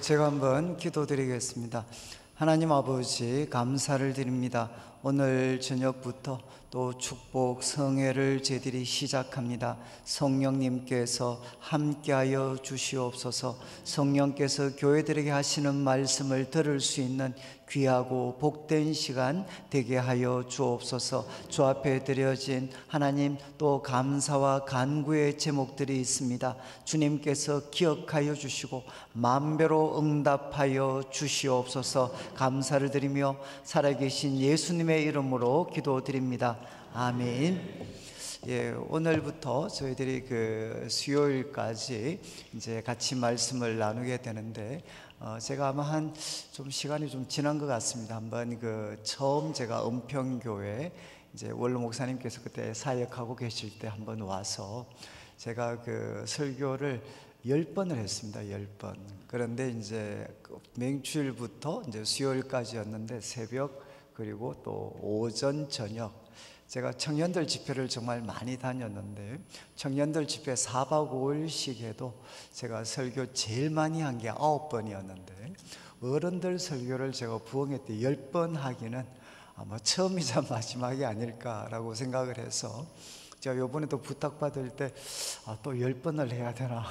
제가 한번 기도드리겠습니다. 하나님 아버지, 감사를 드립니다. 오늘 저녁부터 또 축복 성회를 저희들이 시작합니다. 성령님께서 함께하여 주시옵소서. 성령께서 교회들에게 하시는 말씀을 들을 수 있는 귀하고 복된 시간 되게 하여 주옵소서. 주 앞에 드려진 하나님 또 감사와 간구의 제목들이 있습니다. 주님께서 기억하여 주시고 만배로 응답하여 주시옵소서. 감사를 드리며 살아계신 예수님의 이름으로 기도드립니다. 아멘. 오늘부터 저희들이 수요일까지 이제 같이 말씀을 나누게 되는데, 제가 아마 좀 시간이 좀 지난 것 같습니다. 한번 처음 제가 은평교회 이제 원로 목사님께서 그때 사역하고 계실 때 한번 와서 제가 설교를 10번을 했습니다. 10번. 그런데 이제 맹주일부터 이제 수요일까지였는데 새벽 그리고 또 오전 저녁, 제가 청년들 집회를 정말 많이 다녔는데 청년들 집회 4박 5일씩 해도 제가 설교 제일 많이 한 게 9번이었는데 어른들 설교를 제가 부흥회 때 10번 하기는 아마 처음이자 마지막이 아닐까라고 생각을 해서 제가 요번에도 부탁받을 때 또 10번을 해야 되나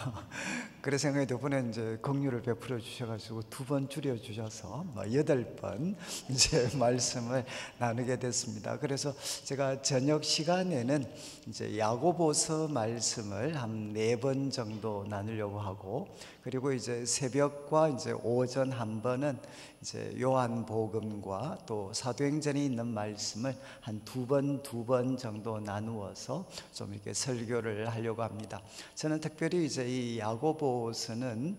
그래 생각했는데 이번에 이제 긍휼을 베풀어 주셔가지고 2번 줄여 주셔서 8번 이제 말씀을 나누게 됐습니다. 그래서 제가 저녁 시간에는 이제 야고보서 말씀을 한 4번 정도 나누려고 하고, 그리고 이제 새벽과 이제 오전 한 번은 이제 요한복음과 또 사도행전에 있는 말씀을 한 2번 정도 나누어서 좀 이렇게 설교를 하려고 합니다. 저는 특별히 이제 이 야고보서는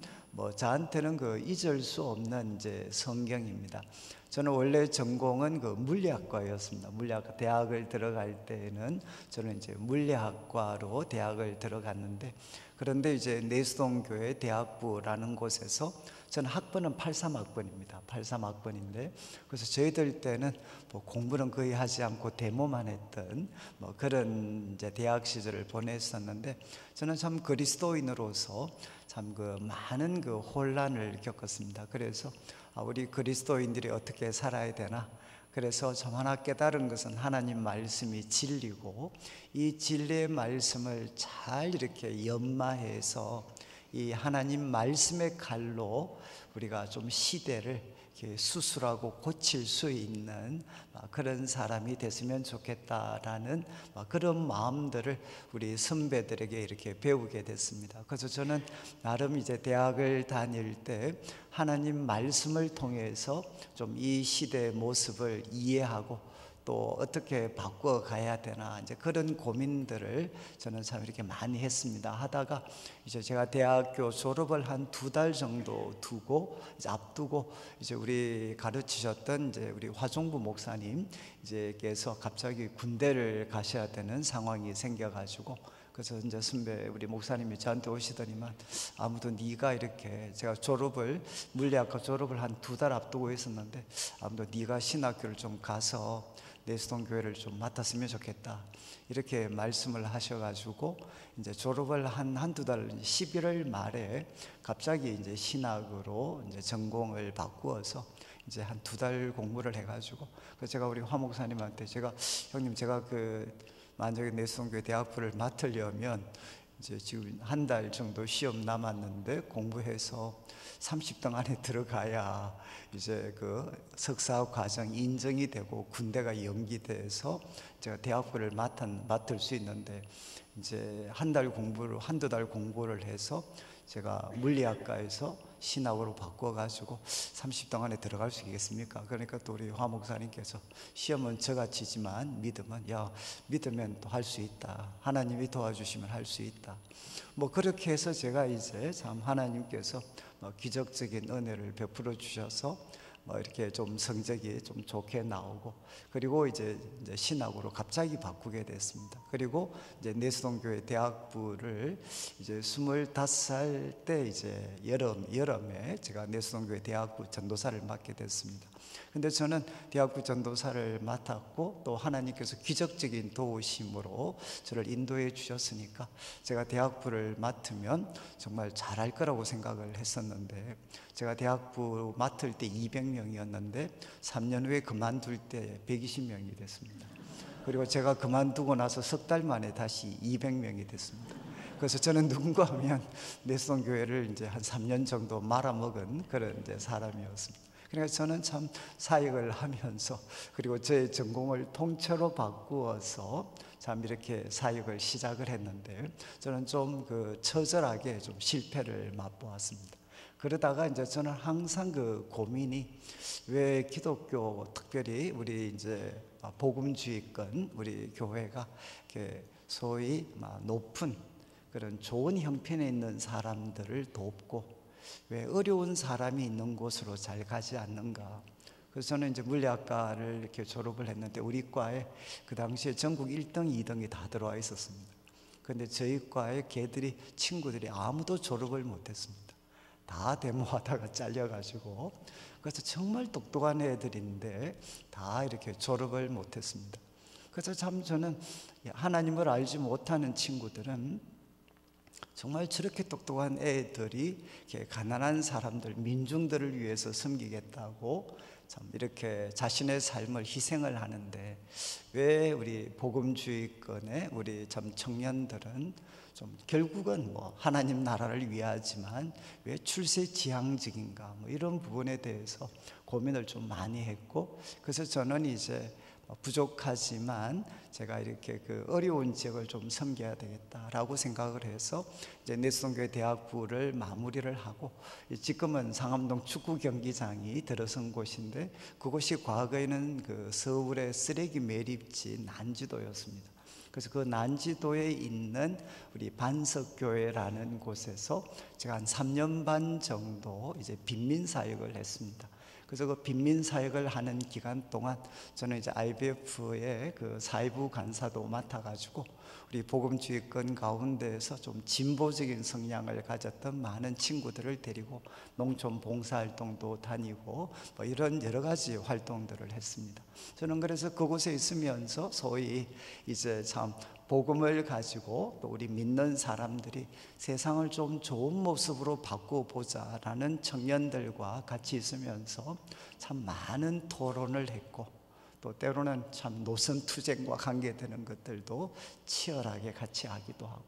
저한테는 잊을 수 없는 이제 성경입니다. 저는 원래 전공은 물리학과였습니다. 물리학과 대학을 들어갈 때는 저는 이제 물리학과로 대학을 들어갔는데, 그런데 이제 내수동교회 대학부라는 곳에서 저는 학번은 83학번입니다. 83학번인데 그래서 저희들 때는 공부는 거의 하지 않고 데모만 했던 그런 이제 대학 시절을 보냈었는데, 저는 참 그리스도인으로서 참 많은 혼란을 겪었습니다. 그래서 우리 그리스도인들이 어떻게 살아야 되나, 그래서 참 하나 깨달은 것은 하나님 말씀이 진리고 이 진리의 말씀을 잘 이렇게 연마해서 이 하나님 말씀의 칼로 우리가 좀 시대를 이렇게 수술하고 고칠 수 있는 그런 사람이 됐으면 좋겠다라는 그런 마음들을 우리 선배들에게 이렇게 배우게 됐습니다. 그래서 저는 나름 이제 대학을 다닐 때 하나님 말씀을 통해서 좀 이 시대의 모습을 이해하고 또 어떻게 바꿔 가야 되나, 이제 그런 고민들을 저는 참 이렇게 많이 했습니다. 하다가 이제 제가 대학교 졸업을 한 2달 정도 두고 이제 앞두고 이제 우리 가르치셨던 이제 우리 화종부 목사님 이제께서 갑자기 군대를 가셔야 되는 상황이 생겨가지고, 그래서 이제 선배 우리 목사님이 저한테 오시더니만 아무도 네가 이렇게, 제가 물리학과 졸업을 한 2달 앞두고 있었는데 아무도 네가 신학교를 좀 가서 내수동교회를 좀 맡았으면 좋겠다 이렇게 말씀을 하셔가지고 이제 졸업을 한두 달 11월 말에 갑자기 이제 신학으로 이제 전공을 바꾸어서 이제 한 2달 공부를 해가지고, 그래서 제가 우리 화 목사님한테 형님 제가 만약에 내수동교회 대학부를 맡으려면 이제 지금 한 달 정도 시험 남았는데 공부해서 30등 안에 들어가야 이제 석사 과정 인정이 되고 군대가 연기돼서 제가 대학부를 맡을 수 있는데, 이제 한두 달 공부를 해서 제가 물리학과에서 신학으로 바꿔가지고 30등 안에 들어갈 수 있겠습니까? 그러니까 또 우리 화 목사님께서 시험은 저같이지만 믿으면 또 할 수 있다, 하나님이 도와주시면 할 수 있다, 그렇게 해서 제가 이제 참 하나님께서 기적적인 은혜를 베풀어 주셔서 이렇게 좀 성적이 좀 좋게 나오고, 그리고 이제 신학으로 갑자기 바꾸게 됐습니다. 그리고 이제 내수동교회 대학부를 이제 25살 때 이제 여름에 제가 내수동교회 대학부 전도사를 맡게 됐습니다. 근데 저는 대학부 전도사를 맡았고 또 하나님께서 기적적인 도우심으로 저를 인도해 주셨으니까 제가 대학부를 맡으면 정말 잘할 거라고 생각을 했었는데, 제가 대학부 맡을 때 200명이었는데 3년 후에 그만둘 때 120명이 됐습니다. 그리고 제가 그만두고 나서 석 달 만에 다시 200명이 됐습니다. 그래서 저는 누군가 하면 내성교회를 이제 한 3년 정도 말아먹은 그런 이제 사람이었습니다. 그러니까 저는 참 사역을 하면서, 그리고 제 전공을 통째로 바꾸어서 참 이렇게 사역을 시작을 했는데, 저는 좀 처절하게 좀 실패를 맛보았습니다. 그러다가 이제 저는 항상 고민이, 왜 기독교, 특별히 우리 이제 복음주의권 우리 교회가 이렇게 소위 높은 그런 좋은 형편에 있는 사람들을 돕고 왜 어려운 사람이 있는 곳으로 잘 가지 않는가. 그래서 저는 이제 물리학과를 이렇게 졸업을 했는데, 우리 과에 그 당시에 전국 1등, 2등이 다 들어와 있었습니다. 그런데 저희 과에 친구들이 아무도 졸업을 못했습니다. 다 데모하다가 잘려가지고, 그래서 정말 똑똑한 애들인데 다 이렇게 졸업을 못했습니다. 그래서 참 저는 하나님을 알지 못하는 친구들은 정말 저렇게 똑똑한 애들이 이렇게 가난한 사람들, 민중들을 위해서 섬기겠다고 참 이렇게 자신의 삶을 희생을 하는데, 왜 우리 복음주의권의 우리 참 청년들은 좀 결국은 하나님 나라를 위하지만 왜 출세지향적인가, 이런 부분에 대해서 고민을 좀 많이 했고, 그래서 저는 이제 부족하지만 제가 이렇게 어려운 지역을 좀 섬겨야 되겠다라고 생각을 해서 이제 내성교회 대학부를 마무리를 하고, 지금은 상암동 축구 경기장이 들어선 곳인데, 그곳이 과거에는 서울의 쓰레기 매립지 난지도였습니다. 그래서 그 난지도에 있는 우리 반석교회라는 곳에서 제가 한 3년 반 정도 이제 빈민사역을 했습니다. 그래서 그 빈민사역을 하는 기간 동안 저는 이제 IBF의 사회부 간사도 맡아가지고 우리 복음주의권 가운데에서 좀 진보적인 성향을 가졌던 많은 친구들을 데리고 농촌 봉사활동도 다니고 이런 여러 가지 활동들을 했습니다. 저는 그래서 그곳에 있으면서 소위 이제 참 복음을 가지고 또 우리 믿는 사람들이 세상을 좀 좋은 모습으로 바꿔보자라는 청년들과 같이 있으면서 참 많은 토론을 했고, 또 때로는 참 노선투쟁과 관계되는 것들도 치열하게 같이 하기도 하고,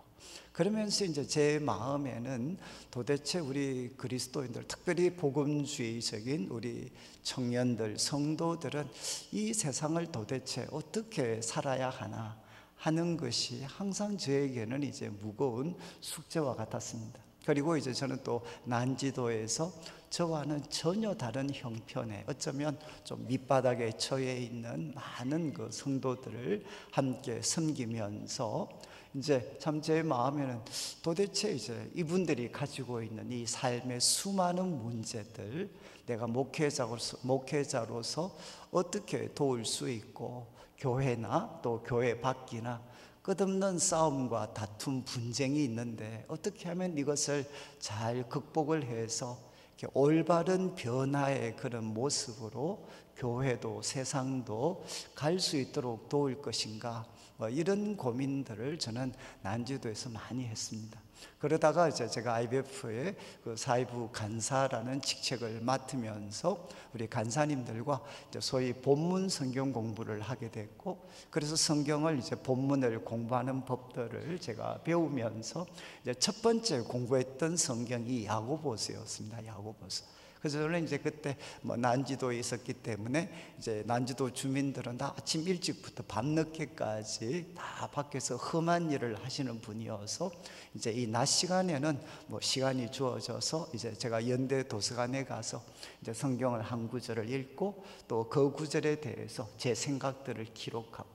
그러면서 이제 제 마음에는 도대체 우리 그리스도인들, 특별히 복음주의적인 우리 청년들, 성도들은 이 세상을 도대체 어떻게 살아야 하나 하는 것이 항상 저에게는 이제 무거운 숙제와 같았습니다. 그리고 이제 저는 또 난지도에서 저와는 전혀 다른 형편에, 어쩌면 좀 밑바닥에 처해 있는 많은 성도들을 함께 섬기면서 이제 참 제 마음에는 도대체 이제 이분들이 가지고 있는 이 삶의 수많은 문제들, 내가 목회자로서 어떻게 도울 수 있고, 교회나 또 교회 밖이나 끝없는 싸움과 다툼, 분쟁이 있는데 어떻게 하면 이것을 잘 극복을 해서 이렇게 올바른 변화의 그런 모습으로 교회도 세상도 갈 수 있도록 도울 것인가, 이런 고민들을 저는 난지도에서 많이 했습니다. 그러다가 이제 제가 IBF의 사회부 간사라는 직책을 맡으면서 우리 간사님들과 이제 소위 본문 성경 공부를 하게 됐고, 그래서 성경을 이제 본문을 공부하는 법들을 제가 배우면서 이제 첫 번째 공부했던 성경이 야고보서였습니다. 야고보서. 그래서 저는 이제 그때 난지도에 있었기 때문에 이제 난지도 주민들은 다 아침 일찍부터 밤늦게까지 다 밖에서 험한 일을 하시는 분이어서 이제 이 낮 시간에는 시간이 주어져서 이제 제가 연대 도서관에 가서 이제 성경을 한 구절을 읽고 또 그 구절에 대해서 제 생각들을 기록하고,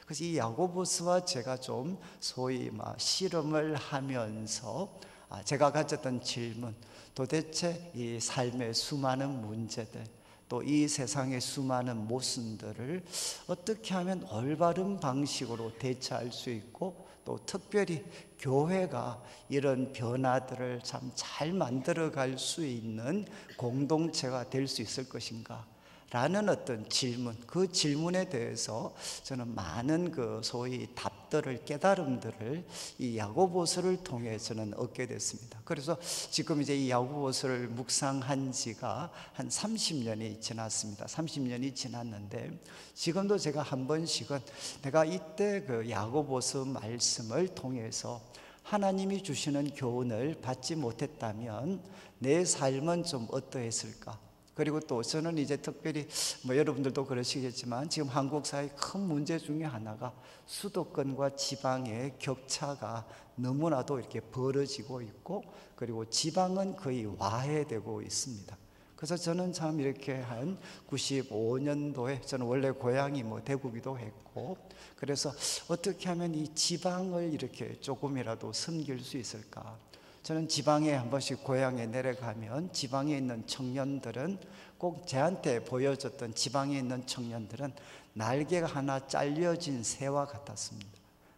그래서 이 야고보서와 제가 좀 소위 실험을 하면서 제가 가졌던 질문, 도대체 이 삶의 수많은 문제들, 또 이 세상의 수많은 모순들을 어떻게 하면 올바른 방식으로 대처할 수 있고, 또 특별히 교회가 이런 변화들을 참 잘 만들어 갈 수 있는 공동체가 될 수 있을 것인가 라는 어떤 질문, 그 질문에 대해서 저는 많은 그 소위 답들을, 깨달음들을 이 야고보서를 통해 저는 얻게 됐습니다. 그래서 지금 이제 이 야고보서를 묵상한 지가 한 30년이 지났습니다. 30년이 지났는데 지금도 제가 한 번씩은 내가 이때 그 야고보서 말씀을 통해서 하나님이 주시는 교훈을 받지 못했다면 내 삶은 좀 어떠했을까? 그리고 또 저는 이제 특별히 여러분들도 그러시겠지만 지금 한국 사회의 큰 문제 중에 하나가 수도권과 지방의 격차가 너무나도 이렇게 벌어지고 있고, 그리고 지방은 거의 와해되고 있습니다. 그래서 저는 참 이렇게 한 95년도에 저는 원래 고향이 대구기도 했고, 그래서 어떻게 하면 이 지방을 이렇게 조금이라도 섬길 수 있을까? 저는 지방에 한 번씩 고향에 내려가면 지방에 있는 청년들은 꼭 저한테 보여줬던 지방에 있는 청년들은 날개가 하나 잘려진 새와 같았습니다.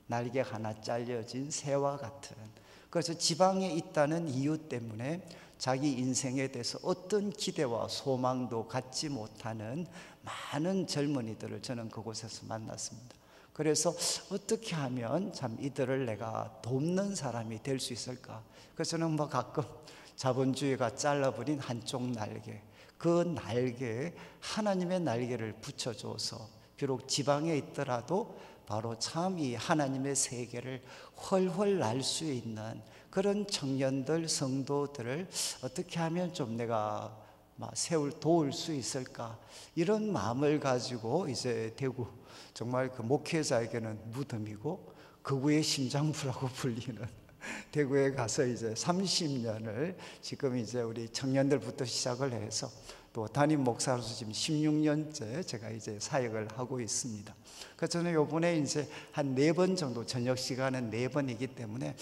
날개가 하나 잘려진 새와 같은. 그래서 지방에 있다는 이유 때문에 자기 인생에 대해서 어떤 기대와 소망도 갖지 못하는 많은 젊은이들을 저는 그곳에서 만났습니다. 그래서 어떻게 하면 참 이들을 내가 돕는 사람이 될 수 있을까? 그래서 저는 가끔 자본주의가 잘라버린 한쪽 날개, 그 날개에 하나님의 날개를 붙여줘서 비록 지방에 있더라도 바로 참 이 하나님의 세계를 훨훨 날 수 있는 그런 청년들, 성도들을 어떻게 하면 좀 내가 도울 수 있을까? 이런 마음을 가지고 이제 대구, 정말 그 목회자에게는 무덤이고 극우의 심장부라고 불리는 대구에 가서 이제 30년을 지금 이제 우리 청년들부터 시작을 해서 또 담임 목사로서 지금 16년째 제가 이제 사역을 하고 있습니다. 그래서 저는 요번에 이제 한 4번 정도, 저녁 시간은 4번이기 때문에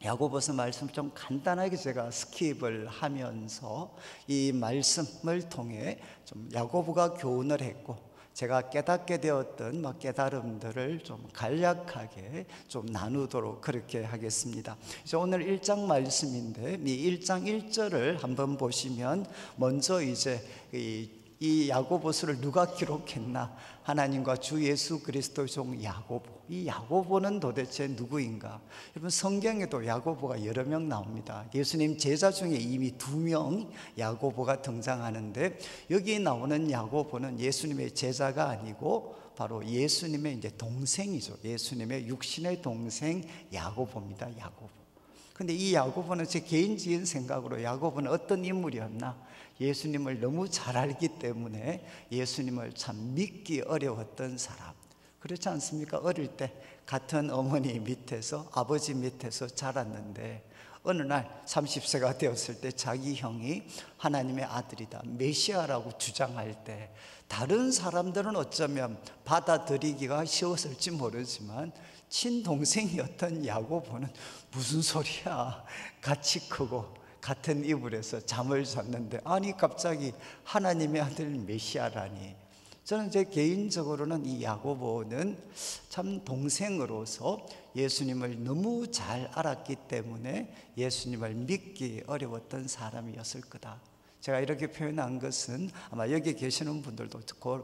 야고보서 말씀 좀 간단하게 제가 스킵을 하면서 이 말씀을 통해 좀 야고보가 교훈을 했고 제가 깨닫게 되었던 깨달음들을 좀 간략하게 좀 나누도록 그렇게 하겠습니다. 이제 오늘 1장 말씀인데 이 1장 1절을 한번 보시면 먼저 이제 이 야고보서를 누가 기록했나? 하나님과 주 예수 그리스도의 종 야고보. 이 야고보는 도대체 누구인가? 여러분 성경에도 야고보가 여러 명 나옵니다. 예수님 제자 중에 이미 2명 야고보가 등장하는데 여기 나오는 야고보는 예수님의 제자가 아니고 바로 예수님의 이제 동생이죠. 예수님의 육신의 동생 야고보입니다. 야고보. 근데 이 야고보는 제 개인적인 생각으로 야고보는 어떤 인물이었나? 예수님을 너무 잘 알기 때문에 예수님을 참 믿기 어려웠던 사람. 그렇지 않습니까? 어릴 때 같은 어머니 밑에서, 아버지 밑에서 자랐는데 어느 날 30세가 되었을 때 자기 형이 하나님의 아들이다, 메시아라고 주장할 때 다른 사람들은 어쩌면 받아들이기가 쉬웠을지 모르지만 친동생이었던 야고보는 무슨 소리야, 같이 크고 같은 이불에서 잠을 잤는데 아니 갑자기 하나님의 아들 메시아라니. 저는 제 개인적으로는 이 야고보는 참 동생으로서 예수님을 너무 잘 알았기 때문에 예수님을 믿기 어려웠던 사람이었을 거다. 제가 이렇게 표현한 것은 아마 여기 계시는 분들도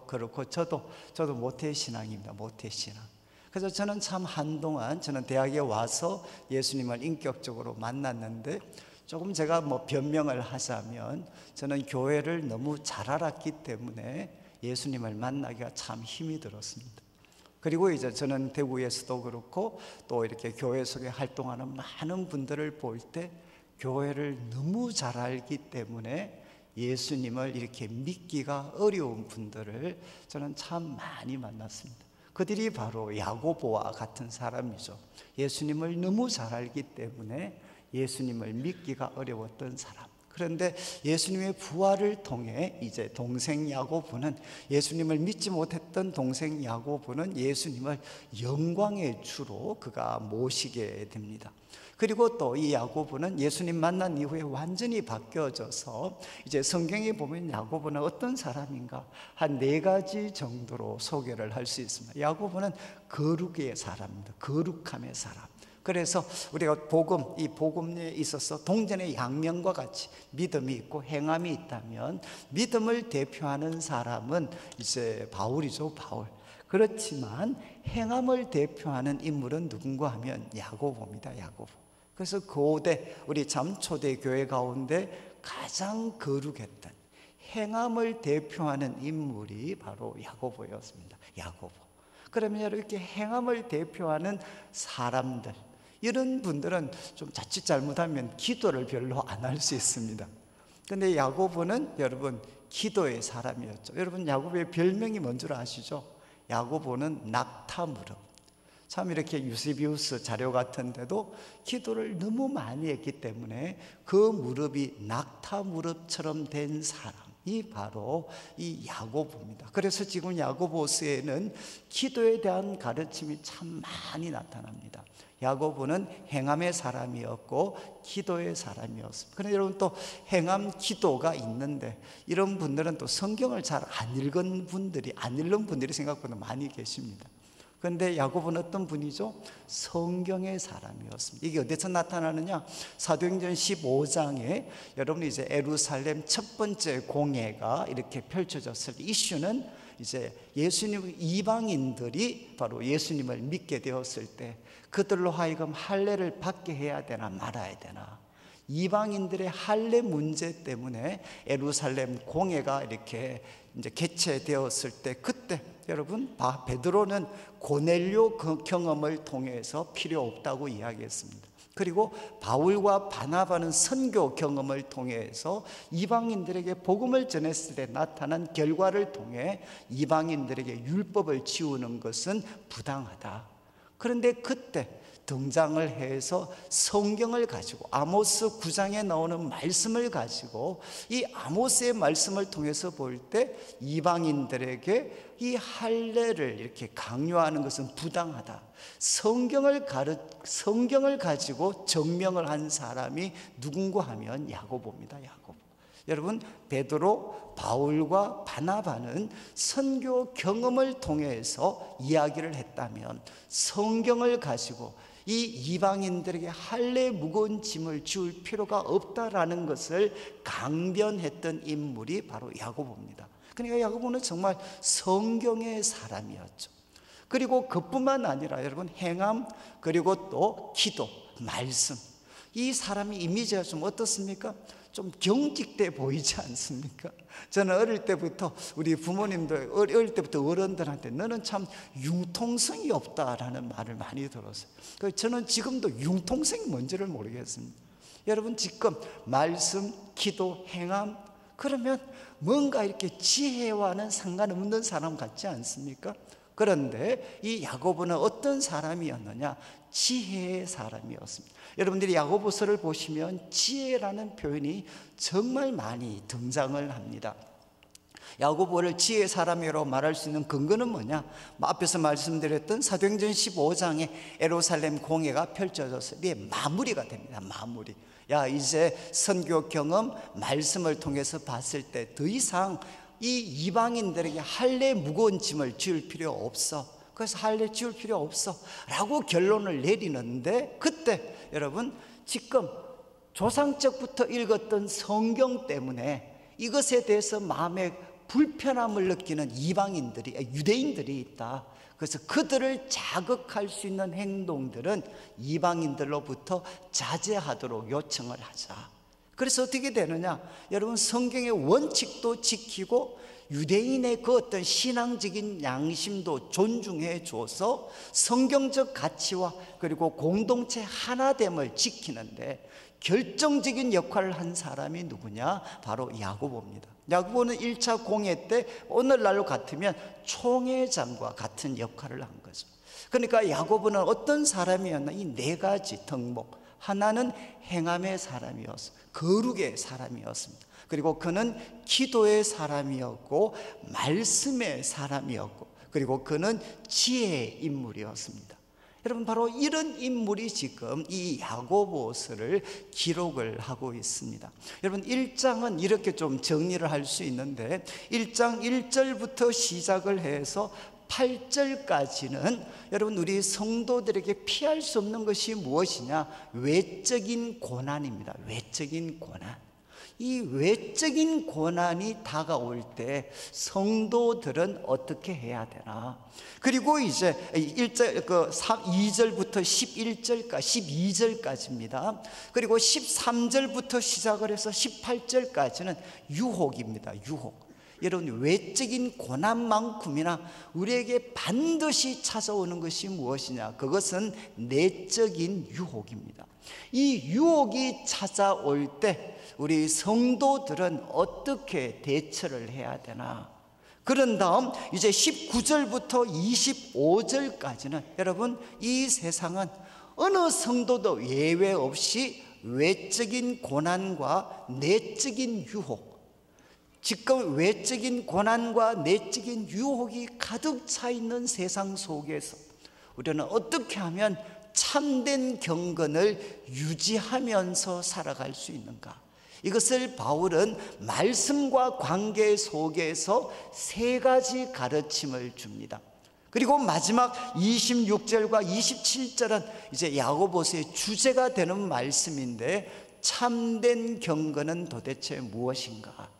그렇고 저도 모태신앙입니다. 모태신앙. 그래서 저는 참 한동안 저는 대학에 와서 예수님을 인격적으로 만났는데 조금 제가 변명을 하자면 저는 교회를 너무 잘 알았기 때문에 예수님을 만나기가 참 힘이 들었습니다. 그리고 이제 저는 대구에서도 그렇고 또 이렇게 교회 속에 활동하는 많은 분들을 볼 때 교회를 너무 잘 알기 때문에 예수님을 이렇게 믿기가 어려운 분들을 저는 참 많이 만났습니다. 그들이 바로 야고보와 같은 사람이죠. 예수님을 너무 잘 알기 때문에 예수님을 믿기가 어려웠던 사람. 그런데 예수님의 부활을 통해 이제 동생 야고보는, 예수님을 믿지 못했던 동생 야고보는 예수님을 영광의 주로 그가 모시게 됩니다. 그리고 또 이 야고보는 예수님 만난 이후에 완전히 바뀌어져서 이제 성경에 보면 야고보는 어떤 사람인가 한 4가지 정도로 소개를 할 수 있습니다. 야고보는 거룩의 사람입니다. 거룩함의 사람. 그래서 우리가 이 복음에 있어서 동전의 양면과 같이 믿음이 있고 행함이 있다면, 믿음을 대표하는 사람은 이제 바울이죠, 바울. 그렇지만 행함을 대표하는 인물은 누군가 하면 야고보입니다, 야고보. 그래서 고대, 우리 잠초대 교회 가운데 가장 거룩했던 행함을 대표하는 인물이 바로 야고보였습니다, 야고보. 그러면 이렇게 행함을 대표하는 사람들, 이런 분들은 좀 자칫 잘못하면 기도를 별로 안 할 수 있습니다. 근데 야고보는 여러분 기도의 사람이었죠. 여러분 야고보의 별명이 뭔 줄 아시죠? 야고보는 낙타무릎. 참 이렇게 유세비우스 자료 같은데도 기도를 너무 많이 했기 때문에 그 무릎이 낙타무릎처럼 된 사람이 바로 이 야고보입니다. 그래서 지금 야고보서에는 기도에 대한 가르침이 참 많이 나타납니다. 야고보는 행함의 사람이었고 기도의 사람이었습니다. 그런데 여러분 또 행함 기도가 있는데, 이런 분들은 또 성경을 잘 안 읽은 분들이 생각보다 많이 계십니다. 그런데 야고보는 어떤 분이죠? 성경의 사람이었습니다. 이게 어디서 나타나느냐? 사도행전 15장에 여러분 이제 예루살렘 첫 번째 공회가 이렇게 펼쳐졌을 때, 이슈는 이제 이방인들이 바로 예수님을 믿게 되었을 때 그들로 하여금 할례를 받게 해야 되나 말아야 되나, 이방인들의 할례 문제 때문에 예루살렘 공회가 이렇게 이제 개최되었을 때, 그때 여러분 베드로는 고넬료 경험을 통해서 필요 없다고 이야기했습니다. 그리고 바울과 바나바는 선교 경험을 통해서 이방인들에게 복음을 전했을 때 나타난 결과를 통해 이방인들에게 율법을 지우는 것은 부당하다. 그런데 그때 등장을 해서 성경을 가지고 아모스 9장에 나오는 말씀을 가지고, 이 아모스의 말씀을 통해서 볼 때 이방인들에게 이 할례를 이렇게 강요하는 것은 부당하다. 성경을 가지고 증명을 한 사람이 누군가 하면 야고보입니다, 야고보. 여러분 베드로, 바울과 바나바는 선교 경험을 통해서 이야기를 했다면, 성경을 가지고 이 이방인들에게 할례 무거운 짐을 지울 필요가 없다라는 것을 강변했던 인물이 바로 야고보입니다. 그러니까 야고보는 정말 성경의 사람이었죠. 그리고 그뿐만 아니라 여러분 행함, 그리고 또 기도, 말씀, 이 사람의 이미지가 좀 어떻습니까? 좀 경직돼 보이지 않습니까? 저는 어릴 때부터 우리 부모님들, 어릴 때부터 어른들한테 너는 참 융통성이 없다라는 말을 많이 들었어요. 저는 지금도 융통성이 뭔지를 모르겠습니다. 여러분 지금 말씀, 기도, 행함, 그러면 뭔가 이렇게 지혜와는 상관없는 사람 같지 않습니까? 그런데 이 야고보는 어떤 사람이었느냐? 지혜의 사람이었습니다. 여러분들이 야고보서를 보시면 지혜라는 표현이 정말 많이 등장을 합니다. 야고보를 지혜의 사람이라고 말할 수 있는 근거는 뭐냐? 앞에서 말씀드렸던 사도행전 15장에 예루살렘 공회가 펼쳐져서 이게 마무리가 됩니다. 마무리. 이제 선교 경험, 말씀을 통해서 봤을 때 더 이상 이 이방인들에게 할례 무거운 짐을 지을 필요 없어. 그래서 할례 지울 필요 없어 라고 결론을 내리는데, 그때 여러분 지금 조상적부터 읽었던 성경 때문에 이것에 대해서 마음에 불편함을 느끼는 유대인들이 있다. 그래서 그들을 자극할 수 있는 행동들은 이방인들로부터 자제하도록 요청을 하자. 그래서 어떻게 되느냐? 여러분 성경의 원칙도 지키고 유대인의 그 어떤 신앙적인 양심도 존중해 줘서 성경적 가치와 그리고 공동체 하나됨을 지키는데 결정적인 역할을 한 사람이 누구냐? 바로 야고보입니다. 야고보는 1차 공회 때 오늘날로 같으면 총회장과 같은 역할을 한 거죠. 그러니까 야고보는 어떤 사람이었나? 이 네 가지 덕목. 하나는 행함의 사람이었어, 거룩의 사람이었습니다. 그리고 그는 기도의 사람이었고 말씀의 사람이었고, 그리고 그는 지혜의 인물이었습니다. 여러분 바로 이런 인물이 지금 이 야고보서를 기록을 하고 있습니다. 여러분 1장은 이렇게 좀 정리를 할 수 있는데 1장 1절부터 시작을 해서 8절까지는 여러분 우리 성도들에게 피할 수 없는 것이 무엇이냐? 외적인 고난입니다. 외적인 고난. 이 외적인 고난이 다가올 때 성도들은 어떻게 해야 되나? 그리고 이제 2절부터 12절까지입니다. 그리고 13절부터 시작을 해서 18절까지는 유혹입니다. 유혹. 여러분, 외적인 고난만큼이나 우리에게 반드시 찾아오는 것이 무엇이냐? 그것은 내적인 유혹입니다. 이 유혹이 찾아올 때 우리 성도들은 어떻게 대처를 해야 되나? 그런 다음 이제 19절부터 25절까지는 여러분, 이 세상은 어느 성도도 예외 없이 외적인 고난과 내적인 유혹, 지금 외적인 고난과 내적인 유혹이 가득 차 있는 세상 속에서 우리는 어떻게 하면 참된 경건을 유지하면서 살아갈 수 있는가? 이것을 바울은 말씀과 관계 속에서 세 가지 가르침을 줍니다. 그리고 마지막 26절과 27절은 이제 야고보서의 주제가 되는 말씀인데, 참된 경건은 도대체 무엇인가?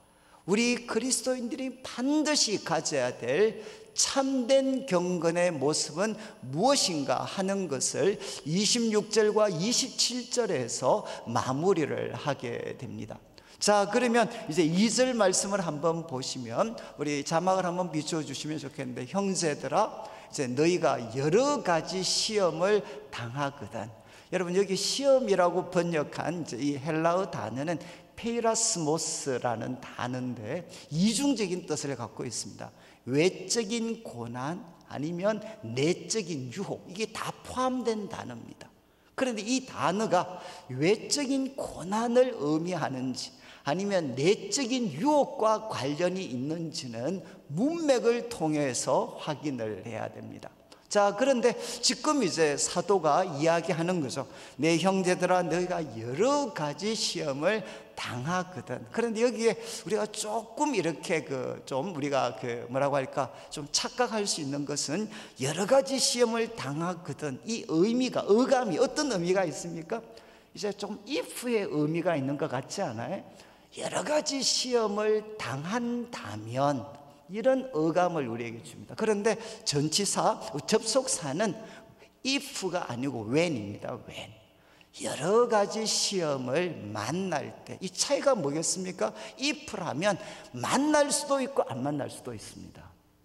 우리 그리스도인들이 반드시 가져야 될 참된 경건의 모습은 무엇인가 하는 것을 26절과 27절에서 마무리를 하게 됩니다. 자, 그러면 이제 2절 말씀을 한번 보시면, 우리 자막을 한번 비춰 주시면 좋겠는데, 형제들아, 이제 너희가 여러 가지 시험을 당하거든. 여러분, 여기 시험이라고 번역한 이제 이 헬라어 단어는 페이라스모스라는 단어인데 이중적인 뜻을 갖고 있습니다. 외적인 고난 아니면 내적인 유혹, 이게 다 포함된 단어입니다. 그런데 이 단어가 외적인 고난을 의미하는지 아니면 내적인 유혹과 관련이 있는지는 문맥을 통해서 확인을 해야 됩니다. 자, 그런데 지금 이제 사도가 이야기하는 거죠. 내 형제들아, 너희가 여러 가지 시험을 당하거든. 그런데 여기에 우리가 조금 이렇게 좀 우리가 뭐라고 할까, 좀 착각할 수 있는 것은, 여러 가지 시험을 당하거든, 이 의미가, 어감이 어떤 의미가 있습니까? 이제 좀 if의 의미가 있는 것 같지 않아요? 여러 가지 시험을 당한다면, 이런 어감을 우리에게 줍니다. 그런데 전치사, 접속사는 if가 아니고 when입니다. when. 여러 가지 시험을 만날 때, 이 차이가 뭐겠습니까? if라면 만날 수도 있고 안 만날 수도 있습니다.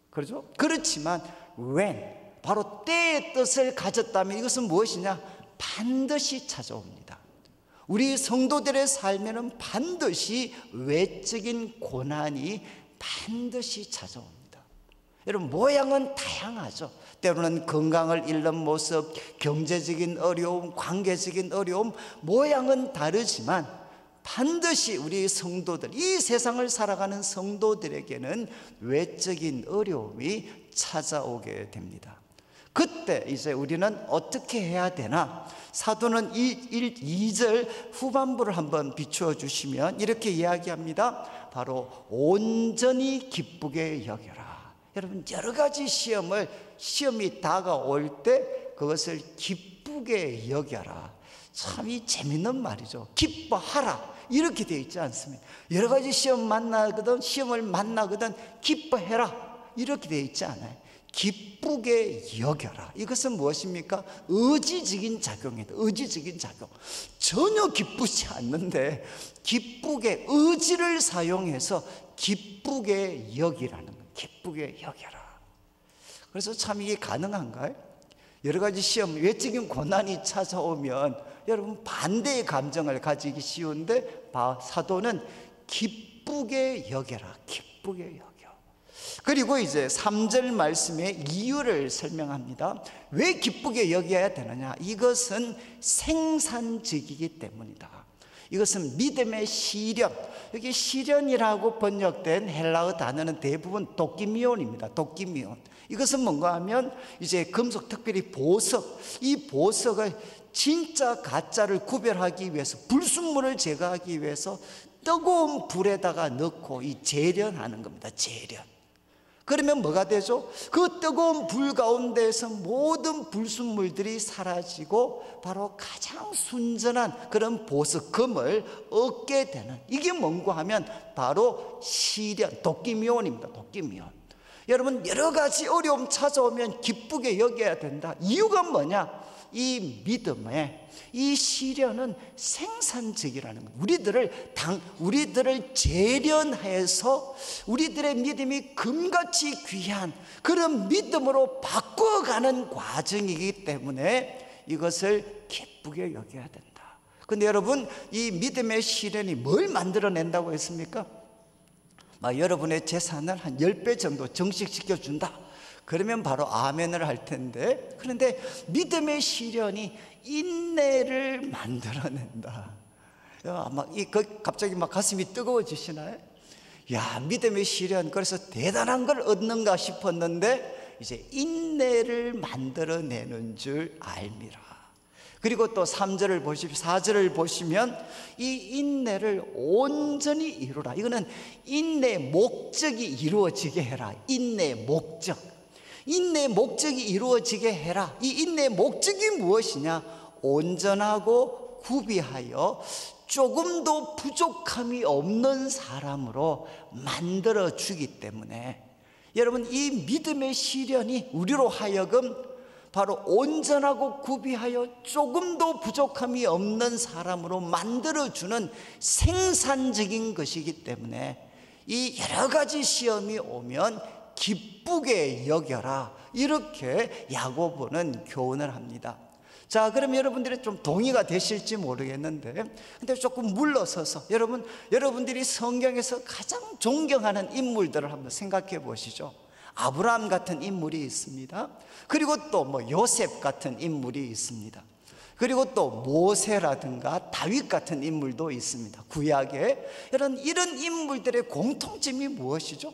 그렇죠? 그렇지만 when, 바로 때의 뜻을 가졌다면 이것은 무엇이냐? 반드시 찾아옵니다. 우리 성도들의 삶에는 반드시 외적인 고난이 반드시 찾아옵니다. 여러분, 모양은 다양하죠. 때로는 건강을 잃는 모습, 경제적인 어려움, 관계적인 어려움, 모양은 다르지만 반드시 우리 성도들, 이 세상을 살아가는 성도들에게는 외적인 어려움이 찾아오게 됩니다. 그때 이제 우리는 어떻게 해야 되나? 사도는 2절 후반부를 한번 비추어 주시면 이렇게 이야기합니다. 바로 온전히 기쁘게 여겨라. 여러분, 여러 가지 시험이 다가올 때 그것을 기쁘게 여겨라. 참 이 재밌는 말이죠. 기뻐하라, 이렇게 되어 있지 않습니까? 여러 가지 시험을 만나거든 기뻐해라, 이렇게 되어 있지 않아요? 기쁘게 여겨라. 이것은 무엇입니까? 의지적인 작용이다. 의지적인 작용. 전혀 기쁘지 않는데 기쁘게, 의지를 사용해서 기쁘게 여기라는 거예요. 기쁘게 여겨라. 그래서 참 이게 가능한가요? 여러 가지 시험, 외적인 고난이 찾아오면 여러분 반대의 감정을 가지기 쉬운데, 사도는 기쁘게 여겨라. 기쁘게 여겨. 그리고 이제 3절 말씀의 이유를 설명합니다. 왜 기쁘게 여겨야 되느냐? 이것은 생산적이기 때문이다. 이것은 믿음의 시련, 여기 시련이라고 번역된 헬라어 단어는 대부분 도끼미온입니다. 도끼미온. 이것은 뭔가 하면 이제 금속, 특별히 보석, 이 보석을 진짜 가짜를 구별하기 위해서, 불순물을 제거하기 위해서 뜨거운 불에다가 넣고 이 재련하는 겁니다. 재련. 그러면 뭐가 되죠? 그 뜨거운 불 가운데에서 모든 불순물들이 사라지고 바로 가장 순전한 그런 보석금을 얻게 되는, 이게 뭔가 하면 바로 시련, 도끼미온입니다. 도끼미온. 여러분, 여러 가지 어려움 찾아오면 기쁘게 여겨야 된다. 이유가 뭐냐? 이 믿음에 이 시련은 생산적이라는 거예요. 우리들을 재련해서 우리들의 믿음이 금같이 귀한 그런 믿음으로 바꿔가는 과정이기 때문에 이것을 기쁘게 여겨야 된다. 근데 여러분, 이 믿음의 시련이 뭘 만들어낸다고 했습니까? 여러분의 재산을 한 10배 정도 정식시켜 준다. 그러면 바로 아멘을 할 텐데, 그런데 믿음의 시련이 인내를 만들어낸다. 갑자기 가슴이 뜨거워지시나요? 야, 믿음의 시련, 그래서 대단한 걸 얻는가 싶었는데 이제 인내를 만들어내는 줄 알미라. 그리고 또 3절을 보십시오. 4절을 보시면 이 인내를 온전히 이루라. 이거는 인내 목적이 이루어지게 해라. 인내 목적. 인내 목적이 이루어지게 해라. 이 인내 목적이 무엇이냐? 온전하고 구비하여 조금도 부족함이 없는 사람으로 만들어 주기 때문에, 여러분, 이 믿음의 시련이 우리로 하여금 바로 온전하고 구비하여 조금도 부족함이 없는 사람으로 만들어주는 생산적인 것이기 때문에 이 여러 가지 시험이 오면 기쁘게 여겨라, 이렇게 야고보는 교훈을 합니다. 자, 그럼 여러분들이 좀 동의가 되실지 모르겠는데, 근데 조금 물러서서 여러분들이 성경에서 가장 존경하는 인물들을 한번 생각해 보시죠. 아브라함 같은 인물이 있습니다. 그리고 또 요셉 같은 인물이 있습니다. 그리고 또 모세라든가 다윗 같은 인물도 있습니다. 구약에 이런 인물들의 공통점이 무엇이죠?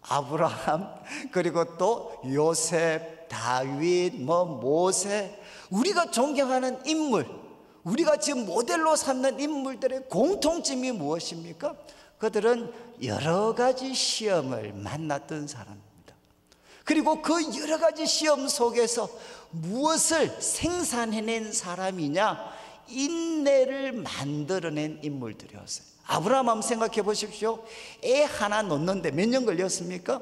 아브라함, 그리고 또 요셉, 다윗, 모세, 우리가 존경하는 인물, 우리가 지금 모델로 삼는 인물들의 공통점이 무엇입니까? 그들은 여러 가지 시험을 만났던 사람입니다. 그리고 그 여러 가지 시험 속에서 무엇을 생산해낸 사람이냐? 인내를 만들어낸 인물들이었어요. 아브라함 한번 생각해 보십시오. 애 하나 놓는데 몇 년 걸렸습니까?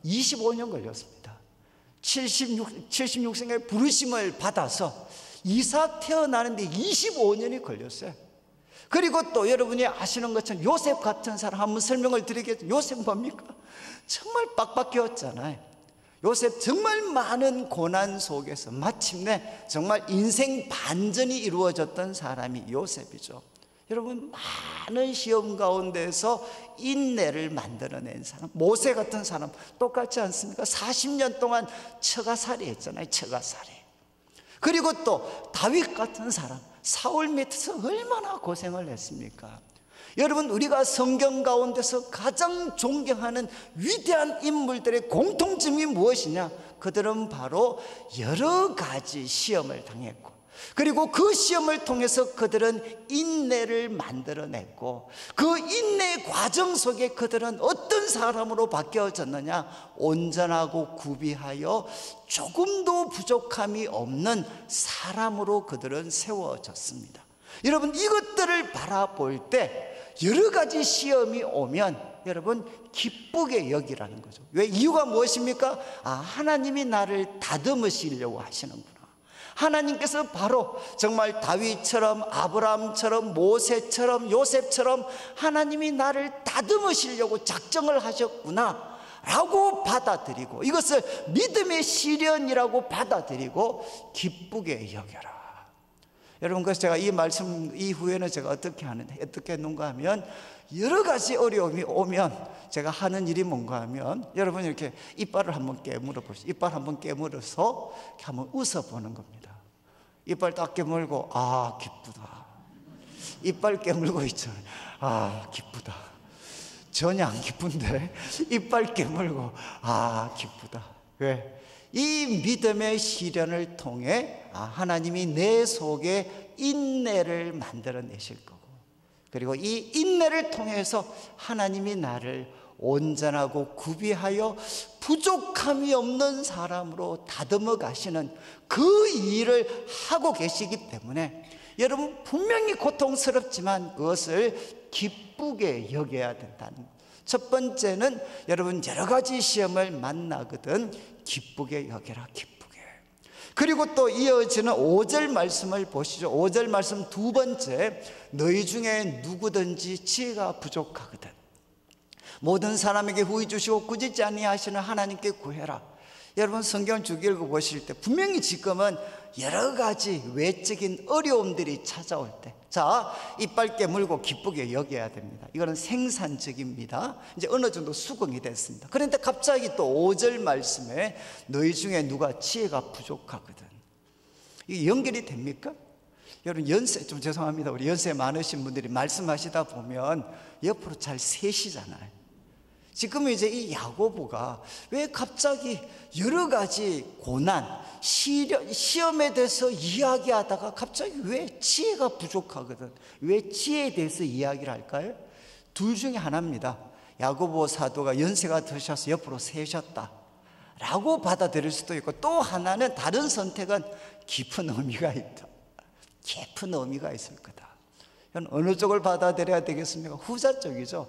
25년 걸렸습니다. 76생의 부르심을 받아서 이삭 태어나는데 25년이 걸렸어요. 그리고 또 여러분이 아시는 것처럼 요셉 같은 사람 한번 설명을 드리겠습니다. 요셉 뭡니까? 정말 빡빡이었잖아요. 요셉 정말 많은 고난 속에서 마침내 정말 인생 반전이 이루어졌던 사람이 요셉이죠. 여러분, 많은 시험 가운데서 인내를 만들어낸 사람, 모세 같은 사람 똑같지 않습니까? 40년 동안 처가살이 했잖아요. 처가살이. 그리고 또 다윗 같은 사람, 사울 밑에서 얼마나 고생을 했습니까? 여러분, 우리가 성경 가운데서 가장 존경하는 위대한 인물들의 공통점이 무엇이냐? 그들은 바로 여러 가지 시험을 당했고, 그리고 그 시험을 통해서 그들은 인내를 만들어냈고, 그 인내 과정 속에 그들은 어떤 사람으로 바뀌어졌느냐? 온전하고 구비하여 조금도 부족함이 없는 사람으로 그들은 세워졌습니다. 여러분, 이것들을 바라볼 때 여러 가지 시험이 오면 여러분 기쁘게 여기라는 거죠. 왜? 이유가 무엇입니까? 하나님이 나를 다듬으시려고 하시는구나. 하나님께서 바로 정말 다윗처럼, 아브라함처럼, 모세처럼, 요셉처럼 하나님이 나를 다듬으시려고 작정을 하셨구나 라고 받아들이고, 이것을 믿음의 시련이라고 받아들이고 기쁘게 여겨라. 여러분, 그래서 제가 이 말씀 이후에는 제가 어떻게 했는가 하면, 여러 가지 어려움이 오면 제가 하는 일이 뭔가 하면, 여러분 이렇게 이빨을 한번 깨물어 보시죠. 이빨 한번 깨물어서 이렇게 한번 웃어보는 겁니다. 이빨 딱 깨물고, 기쁘다. 이빨 깨물고 있잖아요. 기쁘다. 전혀 안 기쁜데 이빨 깨물고 기쁘다. 왜? 이 믿음의 시련을 통해 하나님이 내 속에 인내를 만들어내실 거고, 그리고 이 인내를 통해서 하나님이 나를 온전하고 구비하여 부족함이 없는 사람으로 다듬어 가시는 그 일을 하고 계시기 때문에 여러분 분명히 고통스럽지만 그것을 기쁘게 여겨야 된다는. 첫 번째는 여러분 여러 가지 시험을 만나거든 기쁘게 여겨라, 기쁘게. 그리고 또 이어지는 5절 말씀을 보시죠. 5절 말씀 두 번째, 너희 중에 누구든지 지혜가 부족하거든 모든 사람에게 후히 주시고 꾸짖지 아니하시는 하나님께 구해라. 여러분 성경을 쭉 읽어보실 때 분명히 지금은 여러 가지 외적인 어려움들이 찾아올 때, 자, 이빨 깨물고 기쁘게 여겨야 됩니다. 이거는 생산적입니다. 이제 어느 정도 수긍이 됐습니다. 그런데 갑자기 또 5절 말씀에 너희 중에 누가 지혜가 부족하거든, 이게 연결이 됩니까? 여러분 연세, 좀 죄송합니다, 우리 연세 많으신 분들이 말씀하시다 보면 옆으로 잘 세시잖아요. 지금 이제 이 야고보가 왜 갑자기 여러 가지 고난, 시험에 대해서 이야기하다가 갑자기 왜 지혜가 부족하거든, 왜 지혜에 대해서 이야기를 할까요? 둘 중에 하나입니다. 야고보 사도가 연세가 드셔서 옆으로 세셨다 라고 받아들일 수도 있고, 또 하나는 다른 선택은 깊은 의미가 있다, 깊은 의미가 있을 거다. 어느 쪽을 받아들여야 되겠습니까? 후자 쪽이죠.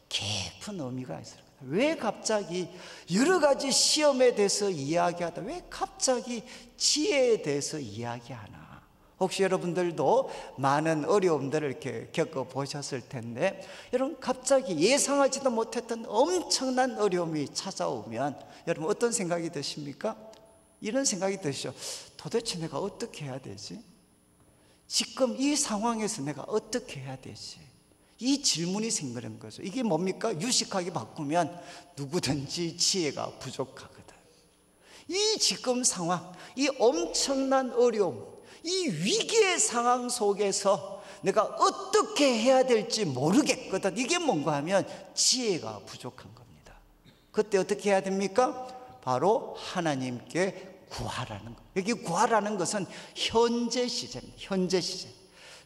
깊은 의미가 있을 거다. 왜 갑자기 여러 가지 시험에 대해서 이야기하다 왜 갑자기 지혜에 대해서 이야기하나? 혹시 여러분들도 많은 어려움들을 이렇게 겪어보셨을 텐데, 여러분 갑자기 예상하지도 못했던 엄청난 어려움이 찾아오면 여러분 어떤 생각이 드십니까? 이런 생각이 드시죠. 도대체 내가 어떻게 해야 되지? 지금 이 상황에서 내가 어떻게 해야 되지? 이 질문이 생기는 거죠. 이게 뭡니까? 유식하게 바꾸면 누구든지 지혜가 부족하거든. 이 지금 상황, 이 엄청난 어려움, 이 위기의 상황 속에서 내가 어떻게 해야 될지 모르겠거든. 이게 뭔가 하면 지혜가 부족한 겁니다. 그때 어떻게 해야 됩니까? 바로 하나님께 구하라는 것. 여기 구하라는 것은 현재 시제입니다. 현재 시제.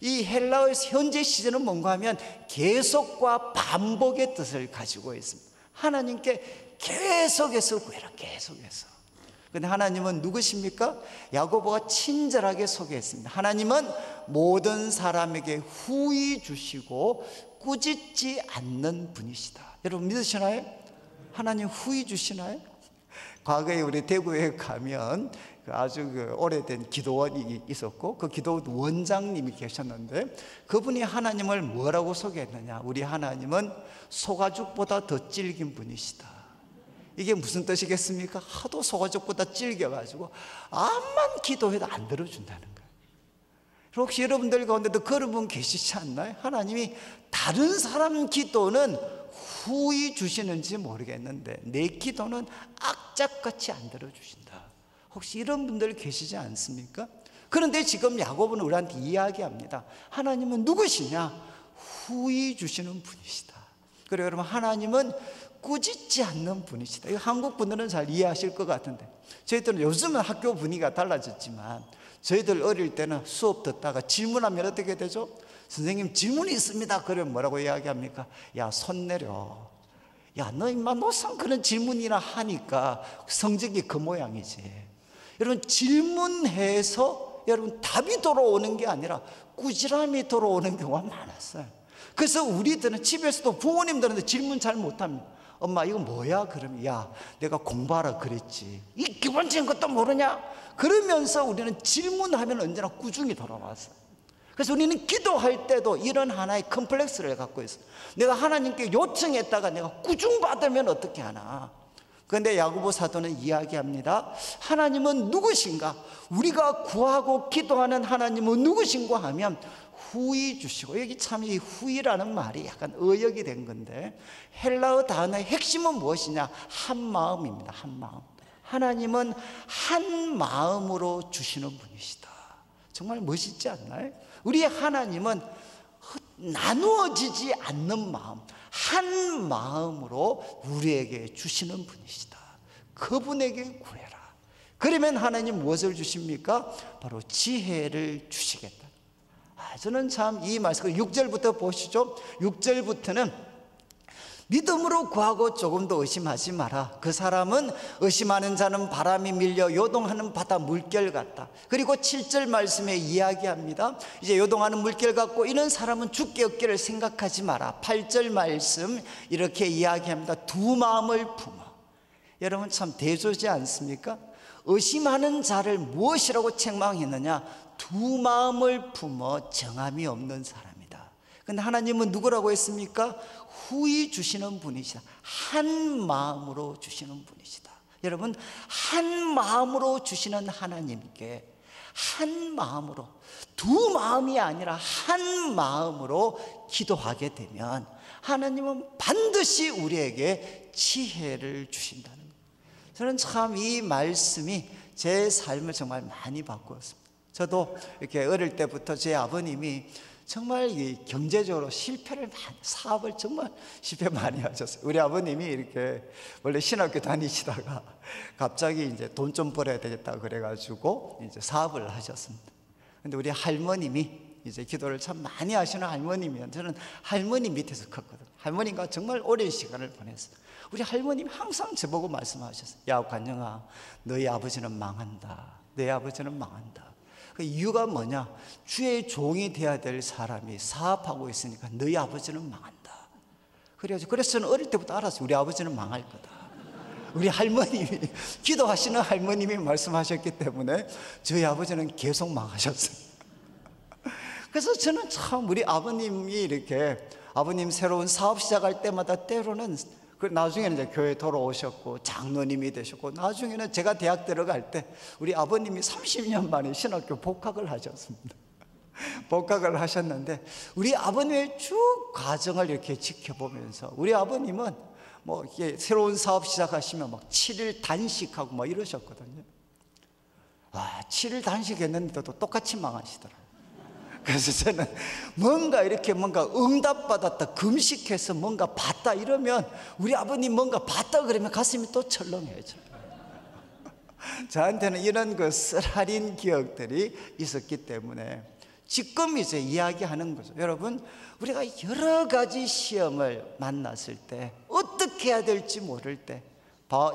이 헬라어에서 현재 시제는 뭔가 하면 계속과 반복의 뜻을 가지고 있습니다. 하나님께 계속해서 구해라, 계속해서. 그런데 하나님은 누구십니까? 야고보가 친절하게 소개했습니다. 하나님은 모든 사람에게 후히 주시고 꾸짖지 않는 분이시다. 여러분 믿으시나요? 하나님 후히 주시나요? 과거에 우리 대구에 가면 아주 오래된 기도원이 있었고, 그 기도원 원장님이 계셨는데 그분이 하나님을 뭐라고 소개했느냐? 우리 하나님은 소가죽보다 더 질긴 분이시다. 이게 무슨 뜻이겠습니까? 하도 소가죽보다 질겨가지고 암만 기도해도 안 들어준다는 거예요. 혹시 여러분들 가운데도 그런 분 계시지 않나요? 하나님이 다른 사람 기도는 후히 주시는지 모르겠는데 내 기도는 악착같이 안 들어주신다. 혹시 이런 분들 계시지 않습니까? 그런데 지금 야고보는 우리한테 이야기합니다. 하나님은 누구시냐? 후히 주시는 분이시다. 그리고 여러분 하나님은 꾸짖지 않는 분이시다. 이거 한국 분들은 잘 이해하실 것 같은데, 저희들은 요즘은 학교 분위기가 달라졌지만 저희들 어릴 때는 수업 듣다가 질문하면 어떻게 되죠? 선생님 질문이 있습니다. 그러면 뭐라고 이야기합니까? 야 손 내려. 야 너 임마 노상 그런 질문이나 하니까 성적이 그 모양이지. 여러분 질문해서 여러분 답이 돌아오는 게 아니라 꾸지람이 돌아오는 경우가 많았어요. 그래서 우리들은 집에서도 부모님들한테 질문 잘 못합니다. 엄마 이거 뭐야? 그러면 야 내가 공부하라 그랬지. 이 기본적인 것도 모르냐? 그러면서 우리는 질문하면 언제나 꾸중이 돌아왔어요. 그래서 우리는 기도할 때도 이런 하나의 컴플렉스를 갖고 있어요. 내가 하나님께 요청했다가 내가 꾸중받으면 어떻게 하나? 그런데 야고보 사도는 이야기합니다. 하나님은 누구신가? 우리가 구하고 기도하는 하나님은 누구신가 하면 후히 주시고, 여기 참 이 후히라는 말이 약간 의역이 된 건데 헬라어 단어의 핵심은 무엇이냐? 한 마음입니다. 한 마음. 하나님은 한 마음으로 주시는 분이시다. 정말 멋있지 않나요? 우리 하나님은 나누어지지 않는 마음, 한 마음으로 우리에게 주시는 분이시다. 그분에게 구해라. 그러면 하나님 무엇을 주십니까? 바로 지혜를 주시겠다. 저는 참 이 말씀 6절부터 보시죠. 6절부터는 믿음으로 구하고 조금 더 의심하지 마라. 그 사람은 의심하는 자는 바람이 밀려 요동하는 바다 물결 같다. 그리고 7절 말씀에 이야기합니다. 이제 요동하는 물결 같고 이런 사람은 죽게 없기를 생각하지 마라. 8절 말씀 이렇게 이야기합니다. 두 마음을 품어. 여러분 참 대조지 않습니까? 의심하는 자를 무엇이라고 책망했느냐? 두 마음을 품어 정함이 없는 사람이다. 근데 하나님은 누구라고 했습니까? 후히 주시는 분이시다. 한 마음으로 주시는 분이시다. 여러분, 한 마음으로 주시는 하나님께 한 마음으로, 두 마음이 아니라 한 마음으로 기도하게 되면 하나님은 반드시 우리에게 지혜를 주신다는 거예요. 저는 참 이 말씀이 제 삶을 정말 많이 바꾸었습니다. 저도 이렇게 어릴 때부터 제 아버님이 정말 경제적으로 실패를 많이, 사업을 정말 실패 많이 하셨어요. 우리 아버님이 이렇게 원래 신학교 다니시다가 갑자기 이제 돈 좀 벌어야 되겠다 그래가지고 이제 사업을 하셨습니다. 근데 우리 할머님이 이제 기도를 참 많이 하시는 할머님이면 저는 할머니 밑에서 컸거든요. 할머님과 정말 오랜 시간을 보냈어요. 우리 할머님이 항상 저보고 말씀하셨어요. 야 관영아, 너희 아버지는 망한다. 너희 아버지는 망한다. 그 이유가 뭐냐? 주의 종이 되어야 될 사람이 사업하고 있으니까 너희 아버지는 망한다. 그래서 저는 어릴 때부터 알았어요. 우리 아버지는 망할 거다. 우리 할머님이, 기도하시는 할머님이 말씀하셨기 때문에 저희 아버지는 계속 망하셨어요. 그래서 저는 참 우리 아버님이 이렇게, 아버님 새로운 사업 시작할 때마다 때로는 나중에는 이제 교회 돌아오셨고 장로님이 되셨고, 나중에는 제가 대학 들어갈 때 우리 아버님이 30년 만에 신학교 복학을 하셨습니다. 복학을 하셨는데 우리 아버님의 쭉 과정을 이렇게 지켜보면서 우리 아버님은 뭐 이게 새로운 사업 시작하시면 막 7일 단식하고 막 이러셨거든요. 7일 단식했는데도 똑같이 망하시더라고요. 그래서 저는 뭔가 이렇게 뭔가 응답받았다, 금식해서 뭔가 봤다 이러면, 우리 아버님 뭔가 봤다 그러면 가슴이 또 철렁해져요. 저한테는 이런 그 쓰라린 기억들이 있었기 때문에 지금 이제 이야기하는 거죠. 여러분, 우리가 여러 가지 시험을 만났을 때, 어떻게 해야 될지 모를 때,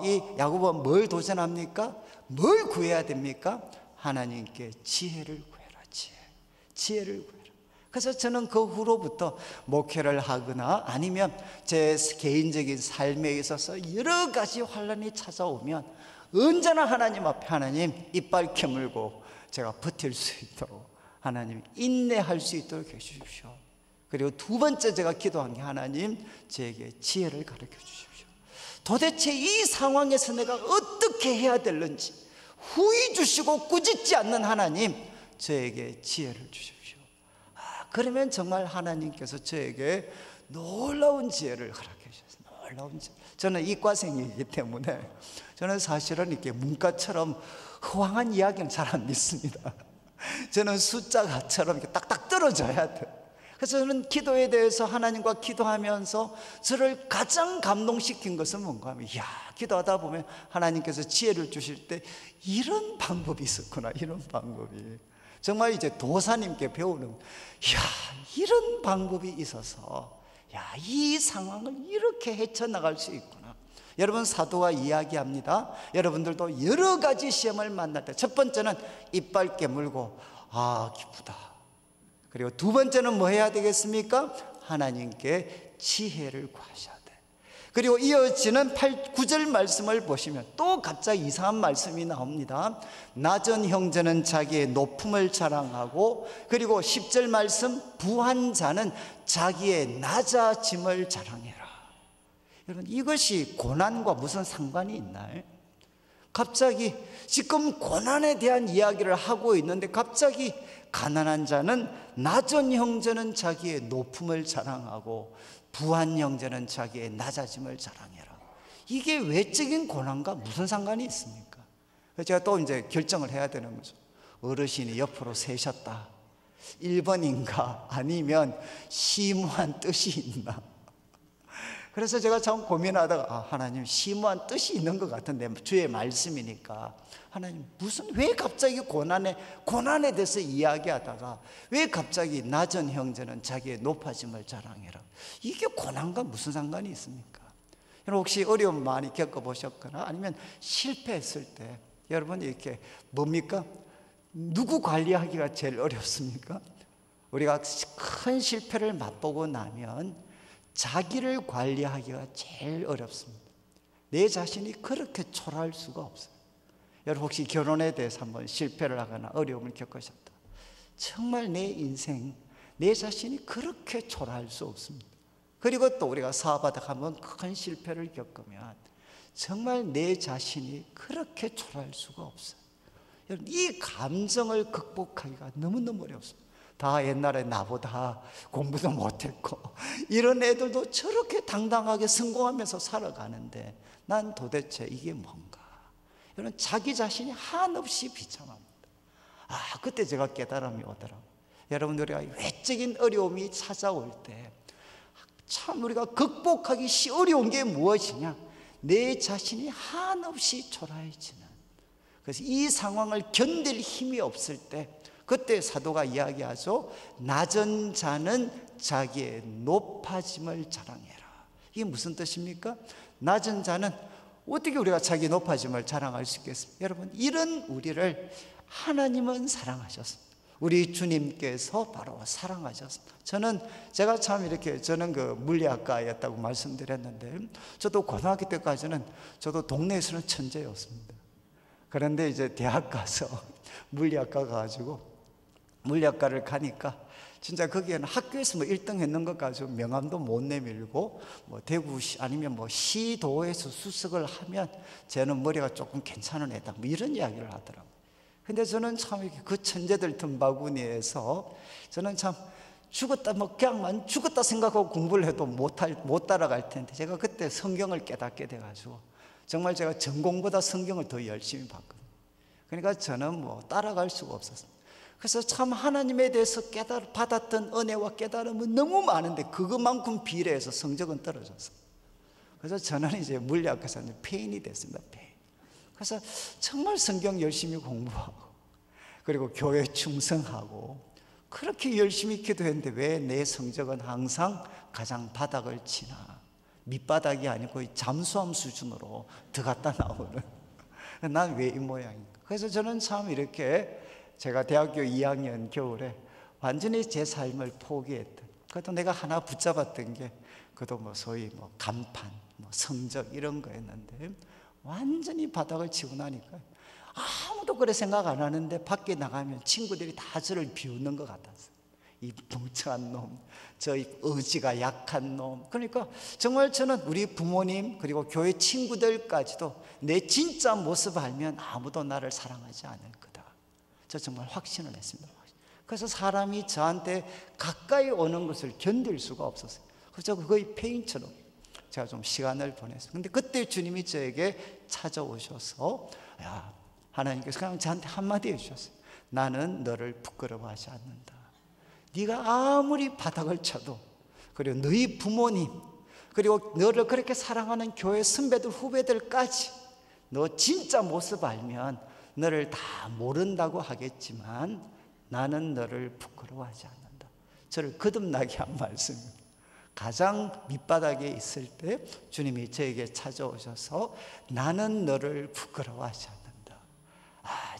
이 야고보는 뭘 도전합니까? 뭘 구해야 됩니까? 하나님께 지혜를 구해라. 지혜를 구해라. 그래서 저는 그 후로부터 목회를 하거나 아니면 제 개인적인 삶에 있어서 여러 가지 환란이 찾아오면 언제나 하나님 앞에, 하나님 이빨 깨물고 제가 버틸 수 있도록 하나님 인내할 수 있도록 해주십시오. 그리고 두 번째 제가 기도한 게, 하나님 저에게 지혜를 가르쳐 주십시오. 도대체 이 상황에서 내가 어떻게 해야 되는지 후히 주시고 꾸짖지 않는 하나님, 저에게 지혜를 주십시오. 그러면 정말 하나님께서 저에게 놀라운 지혜를 허락해 주셨어요. 놀라운 지혜. 저는 이과생이기 때문에 저는 사실은 이렇게 문과처럼 허황한 이야기는 잘 안 믿습니다. 저는 숫자가처럼 이렇게 딱딱 떨어져야 돼요. 그래서 저는 기도에 대해서 하나님과 기도하면서 저를 가장 감동시킨 것은 뭔가 하면, 기도하다 보면 하나님께서 지혜를 주실 때 이런 방법이 있었구나, 이런 방법이. 정말 이제 도사님께 배우는, 이런 방법이 있어서 이 상황을 이렇게 헤쳐나갈 수 있구나. 여러분, 사도가 이야기합니다. 여러분들도 여러 가지 시험을 만날 때 첫 번째는 이빨 깨물고 기쁘다. 그리고 두 번째는 뭐 해야 되겠습니까? 하나님께 지혜를 구하셔야 돼. 그리고 이어지는 9절 말씀을 보시면 또 갑자기 이상한 말씀이 나옵니다. 낮은 형제는 자기의 높음을 자랑하고, 그리고 10절 말씀, 부한 자는 자기의 낮아짐을 자랑해라. 여러분, 이것이 고난과 무슨 상관이 있나요? 갑자기 지금 고난에 대한 이야기를 하고 있는데 갑자기 가난한 자는, 낮은 형제는 자기의 높음을 자랑하고 부한 형제는 자기의 낮아짐을 자랑해라. 이게 외적인 고난과 무슨 상관이 있습니까? 그래서 제가 또 이제 결정을 해야 되는 거죠. 어르신이 옆으로 세셨다, 1번인가 아니면 심오한 뜻이 있나. 그래서 제가 참 고민하다가 하나님 심오한 뜻이 있는 것 같은데 주의 말씀이니까 하나님 무슨 왜 갑자기 고난에 대해서 이야기하다가 왜 갑자기 낮은 형제는 자기의 높아짐을 자랑해라, 이게 고난과 무슨 상관이 있습니까? 여러분 혹시 어려움 많이 겪어보셨거나 아니면 실패했을 때 여러분 이렇게 뭡니까? 누구 관리하기가 제일 어렵습니까? 우리가 큰 실패를 맛보고 나면 자기를 관리하기가 제일 어렵습니다. 내 자신이 그렇게 초라할 수가 없어요. 여러분 혹시 결혼에 대해서 한번 실패를 하거나 어려움을 겪으셨다, 정말 내 인생 내 자신이 그렇게 초라할 수 없습니다. 그리고 또 우리가 사업하다가 한번 큰 실패를 겪으면 정말 내 자신이 그렇게 초라할 수가 없어요. 여러분 이 감정을 극복하기가 너무너무 어렵습니다. 다 옛날에 나보다 공부도 못했고 이런 애들도 저렇게 당당하게 성공하면서 살아가는데 난 도대체 이게 뭔가? 여러분 자기 자신이 한없이 비참합니다. 그때 제가 깨달음이 오더라고요. 여러분 우리가 외적인 어려움이 찾아올 때 참 우리가 극복하기 어려운 게 무엇이냐? 내 자신이 한없이 초라해지는, 그래서 이 상황을 견딜 힘이 없을 때 그때 사도가 이야기하죠. 낮은 자는 자기의 높아짐을 자랑해라. 이게 무슨 뜻입니까? 낮은 자는 어떻게 우리가 자기 높아짐을 자랑할 수 있겠습니까? 여러분 이런 우리를 하나님은 사랑하셨습니다. 우리 주님께서 바로 사랑하셨습니다. 제가 참 이렇게 저는 그 물리학과였다고 말씀드렸는데 저도 고등학교 때까지는 저도 동네에서는 천재였습니다. 그런데 이제 대학 가서 물리학과 가가지고 물리학과를 가니까 진짜 거기에는 학교에서 뭐 1등 했는 것 가지고 명함도 못 내밀고 뭐 대구시 아니면 뭐 시도에서 수석을 하면 쟤는 머리가 조금 괜찮은 애다 뭐 이런 이야기를 하더라고요. 근데 저는 참 이렇게 그 천재들 틈바구니에서 저는 참 죽었다 뭐 그냥만 죽었다 생각하고 공부를 해도 못 따라갈 텐데 제가 그때 성경을 깨닫게 돼가지고 정말 제가 전공보다 성경을 더 열심히 봤거든요. 그러니까 저는 뭐 따라갈 수가 없었습니다. 그래서 참 하나님에 대해서 받았던 은혜와 깨달음은 너무 많은데 그것만큼 비례해서 성적은 떨어졌어요. 그래서 저는 이제 물리학과에서 폐인이 됐습니다. 폐인. 그래서 정말 성경 열심히 공부하고 그리고 교회 충성하고 그렇게 열심히 기도했는데 왜 내 성적은 항상 가장 바닥을 치나? 밑바닥이 아니고 잠수함 수준으로 들어갔다 나오는 난 왜 이 모양인가? 그래서 저는 참 이렇게 제가 대학교 2학년 겨울에 완전히 제 삶을 포기했던, 그것도 내가 하나 붙잡았던 게 그것도 뭐 소위 뭐 간판, 뭐 성적 이런 거였는데 완전히 바닥을 치고 나니까 아무도 그래 생각 안 하는데 밖에 나가면 친구들이 다 저를 비웃는 것 같았어요. 이 멍청한 놈, 저 의지가 약한 놈. 그러니까 정말 저는 우리 부모님 그리고 교회 친구들까지도 내 진짜 모습을 알면 아무도 나를 사랑하지 않을 거다. 저 정말 확신을 했습니다. 그래서 사람이 저한테 가까이 오는 것을 견딜 수가 없었어요. 그래서 거의 폐인처럼 제가 좀 시간을 보냈어요. 근데 그때 주님이 저에게 찾아오셔서 하나님께서 그냥 저한테 한마디 해주셨어요. 나는 너를 부끄러워하지 않는다. 네가 아무리 바닥을 쳐도 그리고 너희 부모님 그리고 너를 그렇게 사랑하는 교회 선배들 후배들까지 너 진짜 모습 알면 너를 다 모른다고 하겠지만 나는 너를 부끄러워하지 않는다. 저를 거듭나게 한 말씀입니다. 가장 밑바닥에 있을 때 주님이 저에게 찾아오셔서 나는 너를 부끄러워하지 않는다.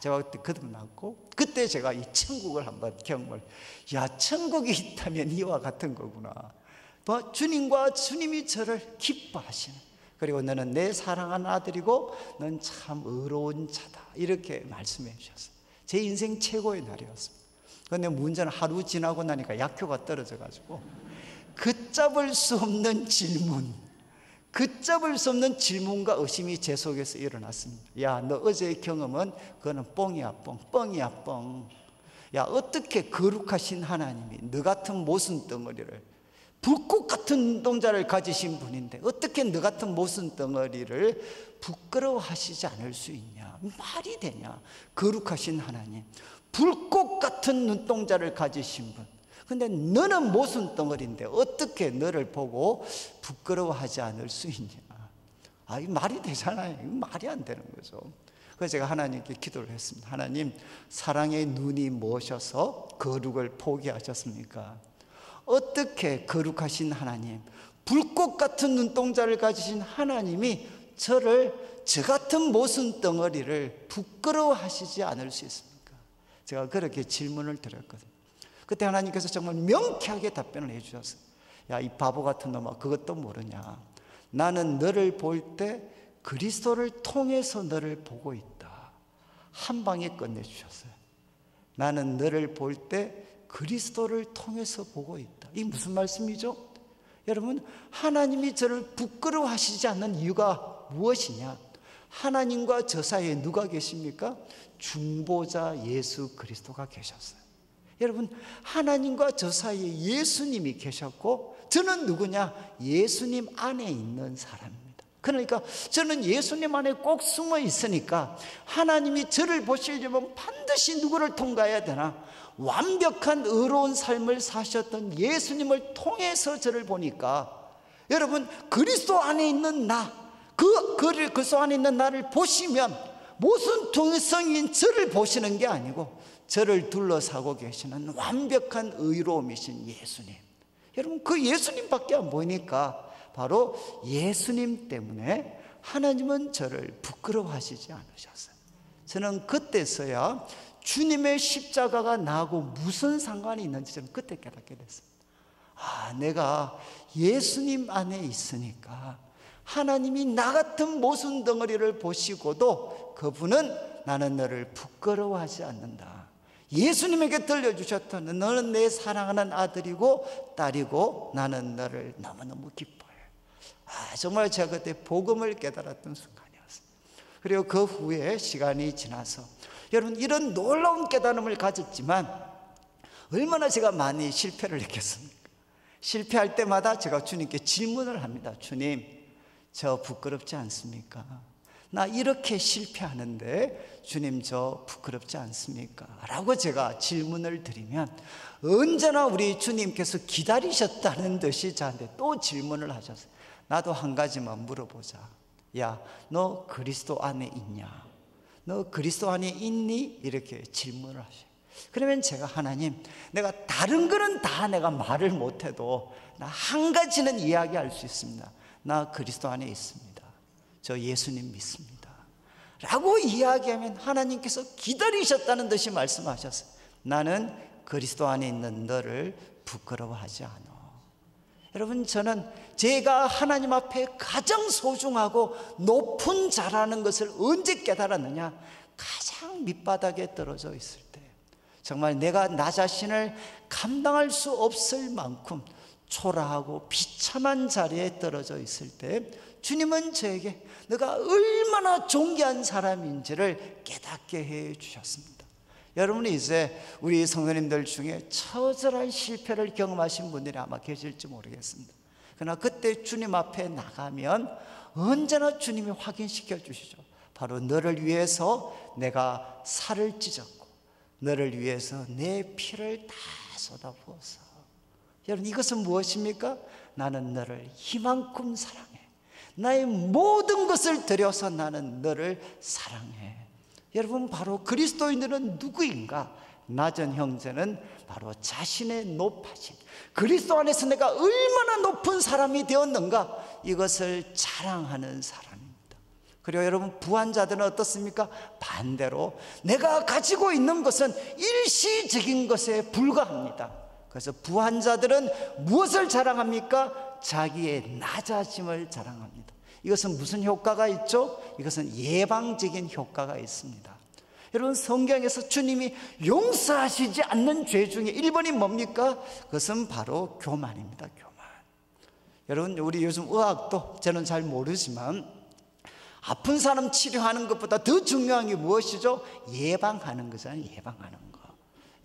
제가 그때 거듭났고 그때 제가 이 천국을 한번 경험을, 천국이 있다면 이와 같은 거구나. 뭐 주님과 주님이 저를 기뻐하시는, 그리고 너는 내 사랑하는 아들이고 넌 참 의로운 자다, 이렇게 말씀해 주셨어요. 제 인생 최고의 날이었습니다. 그런데 문제는 하루 지나고 나니까 약효가 떨어져가지고 걷잡을 수 없는 질문과 의심이 제 속에서 일어났습니다. 너 어제의 경험은 그거는 뻥이야 뻥. 어떻게 거룩하신 하나님이 너 같은 모순 덩어리를, 불꽃 같은 눈동자를 가지신 분인데 어떻게 너 같은 모순 덩어리를 부끄러워하시지 않을 수 있냐? 말이 되냐? 거룩하신 하나님, 불꽃 같은 눈동자를 가지신 분, 근데 너는 모순덩어리인데 어떻게 너를 보고 부끄러워하지 않을 수 있냐. 이 말이 되잖아요. 이거 말이 안 되는 거죠. 그래서 제가 하나님께 기도를 했습니다. 하나님, 사랑의 눈이 무엇이어서 거룩을 포기하셨습니까? 어떻게 거룩하신 하나님, 불꽃 같은 눈동자를 가지신 하나님이 저를, 저 같은 모순덩어리를 부끄러워하시지 않을 수 있습니까? 제가 그렇게 질문을 드렸거든요. 그때 하나님께서 정말 명쾌하게 답변을 해주셨어요. 야, 이 바보 같은 놈아, 그것도 모르냐. 나는 너를 볼 때 그리스도를 통해서 너를 보고 있다. 한 방에 끝내주셨어요. 나는 너를 볼 때 그리스도를 통해서 보고 있다. 이게 무슨 말씀이죠? 여러분, 하나님이 저를 부끄러워하시지 않는 이유가 무엇이냐? 하나님과 저 사이에 누가 계십니까? 중보자 예수 그리스도가 계셨어요. 여러분, 하나님과 저 사이에 예수님이 계셨고, 저는 누구냐? 예수님 안에 있는 사람입니다. 그러니까 저는 예수님 안에 꼭 숨어 있으니까 하나님이 저를 보시려면 반드시 누구를 통과해야 되나? 완벽한 의로운 삶을 사셨던 예수님을 통해서 저를 보니까, 여러분, 그리스도 안에 있는 나, 그리스도 안에 있는 나를 보시면 무슨 통성인 저를 보시는 게 아니고 저를 둘러싸고 계시는 완벽한 의로움이신 예수님. 여러분, 그 예수님밖에 안 보이니까 바로 예수님 때문에 하나님은 저를 부끄러워하시지 않으셨어요. 저는 그때서야 주님의 십자가가 나하고 무슨 상관이 있는지 저는 그때 깨닫게 됐습니다. 내가 예수님 안에 있으니까 하나님이 나 같은 모순덩어리를 보시고도 그분은 나는 너를 부끄러워하지 않는다. 예수님에게 들려주셨던 너는 내 사랑하는 아들이고 딸이고 나는 너를 너무너무 기뻐해. 정말 제가 그때 복음을 깨달았던 순간이었어요. 그리고 그 후에 시간이 지나서 여러분, 이런 놀라운 깨달음을 가졌지만 얼마나 제가 많이 실패를 했겠습니까? 실패할 때마다 제가 주님께 질문을 합니다. 주님, 저 부끄럽지 않습니까? 나 이렇게 실패하는데 주님, 저 부끄럽지 않습니까? 라고 제가 질문을 드리면 언제나 우리 주님께서 기다리셨다는 듯이 저한테 또 질문을 하셨어요. 나도 한 가지만 물어보자. 야, 너 그리스도 안에 있냐? 너 그리스도 안에 있니? 이렇게 질문을 하셔요. 그러면 제가 하나님, 내가 다른 거는 다 내가 말을 못해도 나 한 가지는 이야기할 수 있습니다. 나 그리스도 안에 있습니다. 저 예수님 믿습니다. 라고 이야기하면 하나님께서 기다리셨다는 듯이 말씀하셨어요. 나는 그리스도 안에 있는 너를 부끄러워하지 않아. 여러분, 저는 제가 하나님 앞에 가장 소중하고 높은 자라는 것을 언제 깨달았느냐? 가장 밑바닥에 떨어져 있을 때, 정말 내가 나 자신을 감당할 수 없을 만큼 초라하고 비참한 자리에 떨어져 있을 때 주님은 저에게 내가 얼마나 존귀한 사람인지를 깨닫게 해 주셨습니다. 여러분이 이제 우리 성도님들 중에 처절한 실패를 경험하신 분들이 아마 계실지 모르겠습니다. 그러나 그때 주님 앞에 나가면 언제나 주님이 확인시켜 주시죠. 바로 너를 위해서 내가 살을 찢었고 너를 위해서 내 피를 다 쏟아부었어. 여러분, 이것은 무엇입니까? 나는 너를 이만큼 사랑해. 나의 모든 것을 들여서 나는 너를 사랑해. 여러분, 바로 그리스도인들은 누구인가? 낮은 형제는 바로 자신의 높아짐, 그리스도 안에서 내가 얼마나 높은 사람이 되었는가, 이것을 자랑하는 사람입니다. 그리고 여러분, 부한자들은 어떻습니까? 반대로 내가 가지고 있는 것은 일시적인 것에 불과합니다. 그래서 부한자들은 무엇을 자랑합니까? 자기의 낮아짐을 자랑합니다. 이것은 무슨 효과가 있죠? 이것은 예방적인 효과가 있습니다. 여러분, 성경에서 주님이 용서하시지 않는 죄 중에 1번이 뭡니까? 그것은 바로 교만입니다. 교만. 여러분, 우리 요즘 의학도 저는 잘 모르지만 아픈 사람 치료하는 것보다 더 중요한 게 무엇이죠? 예방하는 거잖아요. 예방하는 거.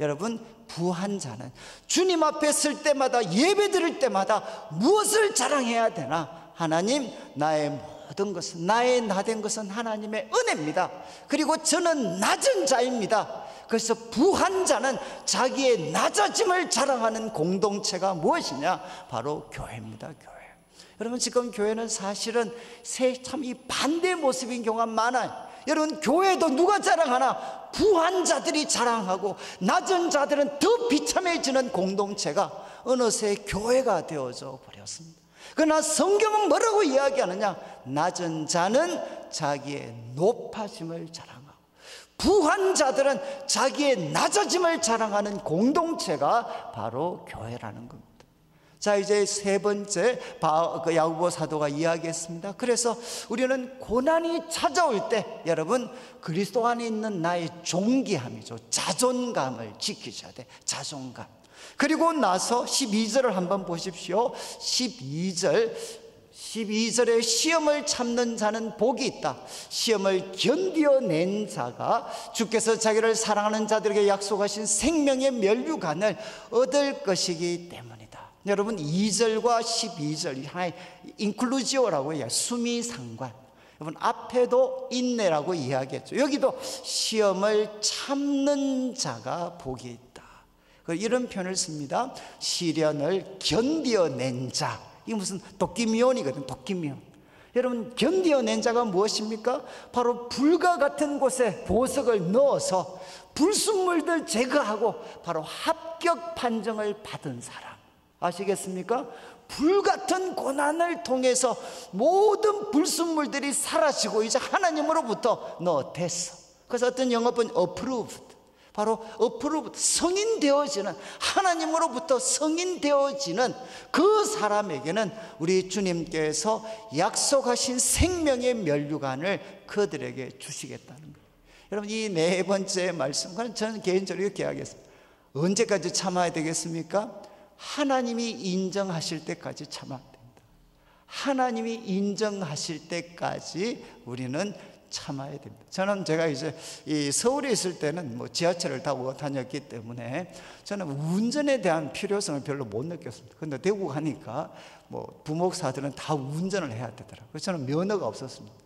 여러분, 부한 자는 주님 앞에 설 때마다, 예배 드릴 때마다 무엇을 자랑해야 되나? 하나님, 나의 모든 것은, 나의 나된 것은 하나님의 은혜입니다. 그리고 저는 낮은 자입니다. 그래서 부한 자는 자기의 낮아짐을 자랑하는 공동체가 무엇이냐? 바로 교회입니다. 교회. 여러분, 지금 교회는 사실은 참 이 반대 모습인 경우가 많아요. 여러분, 교회도 누가 자랑하나? 부한 자들이 자랑하고 낮은 자들은 더 비참해지는 공동체가 어느새 교회가 되어져 버렸습니다. 그러나 성경은 뭐라고 이야기하느냐? 낮은 자는 자기의 높아짐을 자랑하고 부한 자들은 자기의 낮아짐을 자랑하는 공동체가 바로 교회라는 겁니다. 자, 이제 세 번째 야고보 사도가 이야기했습니다. 그래서 우리는 고난이 찾아올 때 여러분, 그리스도 안에 있는 나의 존귀함이죠, 자존감을 지키셔야 돼. 자존감. 그리고 나서 12절을 한번 보십시오. 12절에 시험을 참는 자는 복이 있다. 시험을 견디어낸 자가 주께서 자기를 사랑하는 자들에게 약속하신 생명의 면류관을 얻을 것이기 때문이다. 여러분, 2절과 12절 하나의 인클루지오라고 해요. 수미상관. 여러분, 앞에도 인내라고 이야기했죠. 여기도 시험을 참는 자가 복이 있다. 이런 표현을 씁니다. 시련을 견디어낸 자. 이게 무슨 도끼미온이거든. 도끼미온. 여러분, 견디어낸 자가 무엇입니까? 바로 불과 같은 곳에 보석을 넣어서 불순물들 제거하고 바로 합격 판정을 받은 사람. 아시겠습니까? 불같은 고난을 통해서 모든 불순물들이 사라지고 이제 하나님으로부터 너 됐어. 그래서 어떤 영어본 approved, 바로 approved, 성인되어지는, 하나님으로부터 성인되어지는 그 사람에게는 우리 주님께서 약속하신 생명의 면류관을 그들에게 주시겠다는 거예요. 여러분, 이 네 번째 말씀은 저는 개인적으로 이렇게 하겠습니다. 언제까지 참아야 되겠습니까? 하나님이 인정하실 때까지 참아야 됩니다. 하나님이 인정하실 때까지 우리는 참아야 됩니다. 제가 이제 이 서울에 있을 때는 뭐 지하철을 타고 다녔기 때문에 저는 운전에 대한 필요성을 별로 못 느꼈습니다. 그런데 대구 가니까 뭐 부목사들은 다 운전을 해야 되더라고요. 그래서 저는 면허가 없었습니다.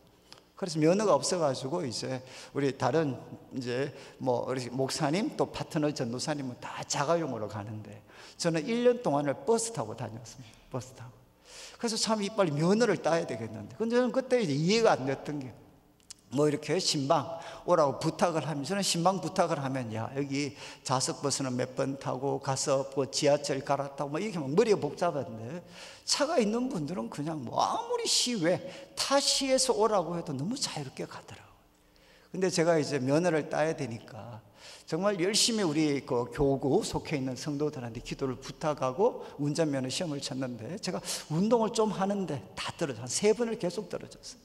그래서 면허가 없어가지고 이제 우리 다른 이제 뭐 우리 목사님 또 파트너 전도사님은 다 자가용으로 가는데 저는 1년 동안을 버스 타고 다녔습니다. 버스 타고. 그래서 참 빨리 면허를 따야 되겠는데, 근데 저는 그때 이제 이해가 안 됐던 게, 뭐 이렇게 신방 오라고 부탁을 하면, 저는 신방 부탁을 하면, 야, 여기 좌석 버스는 몇 번 타고 가서 뭐 지하철 갈아타고 뭐 이렇게 머리가 복잡한데, 차가 있는 분들은 그냥 뭐 아무리 시외 타시에서 오라고 해도 너무 자유롭게 가더라고요. 근데 제가 이제 면허를 따야 되니까 정말 열심히 우리 그 교구 속해 있는 성도들한테 기도를 부탁하고 운전면허 시험을 쳤는데, 제가 운동을 좀 하는데 다 떨어져, 한 3번을 계속 떨어졌어요.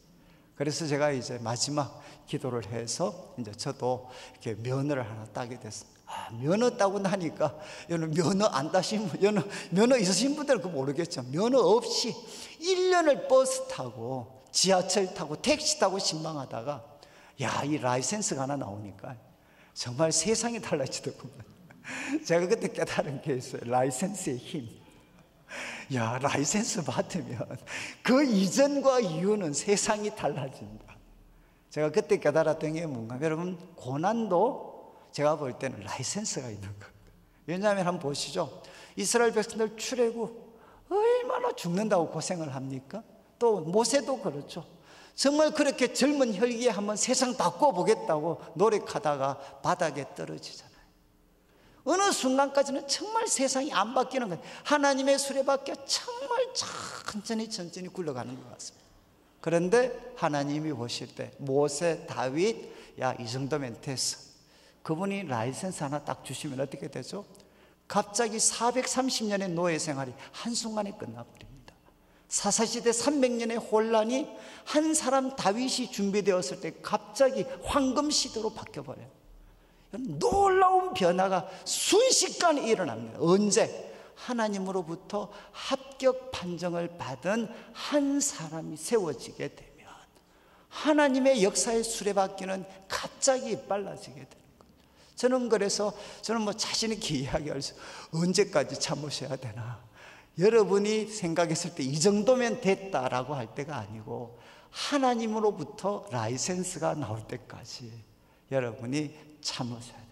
그래서 제가 이제 마지막 기도를 해서 이제 저도 이렇게 면허를 하나 따게 됐습니다. 면허 따고 나니까, 면허 안 따신 분, 면허 있으신 분들은 그거 모르겠죠. 면허 없이 1년을 버스 타고 지하철 타고 택시 타고 신방하다가, 야, 이 라이센스가 하나 나오니까 정말 세상이 달라지더군요. 제가 그때 깨달은 게 있어요. 라이센스의 힘. 야, 라이센스 받으면 그 이전과 이후는 세상이 달라진다. 제가 그때 깨달았던 게 뭔가, 여러분, 고난도 제가 볼 때는 라이센스가 있는 거예요. 왜냐하면 한번 보시죠. 이스라엘 백성들 출애굽 얼마나 죽는다고 고생을 합니까? 또 모세도 그렇죠. 정말 그렇게 젊은 혈기에 한번 세상 바꿔보겠다고 노력하다가 바닥에 떨어지잖아요. 어느 순간까지는 정말 세상이 안 바뀌는 거예요. 하나님의 수레바퀴가 정말 천천히 굴러가는 것 같습니다. 그런데 하나님이 보실 때 모세, 다윗, 야, 이 정도면 됐어. 그분이 라이센스 하나 딱 주시면 어떻게 되죠? 갑자기 430년의 노예 생활이 한순간에 끝나버립니다. 사사시대 300년의 혼란이 한 사람 다윗이 준비되었을 때 갑자기 황금시대로 바뀌어버려요. 놀라운 변화가 순식간에 일어납니다. 언제? 하나님으로부터 합격 판정을 받은 한 사람이 세워지게 되면 하나님의 역사의 수레바퀴는 갑자기 빨라지게 되는 거예요. 저는 그래서 뭐 자신 있게 이야기할 수, 언제까지 참으셔야 되나? 여러분이 생각했을 때 이 정도면 됐다라고 할 때가 아니고, 하나님으로부터 라이센스가 나올 때까지 여러분이 참으셔야 돼요.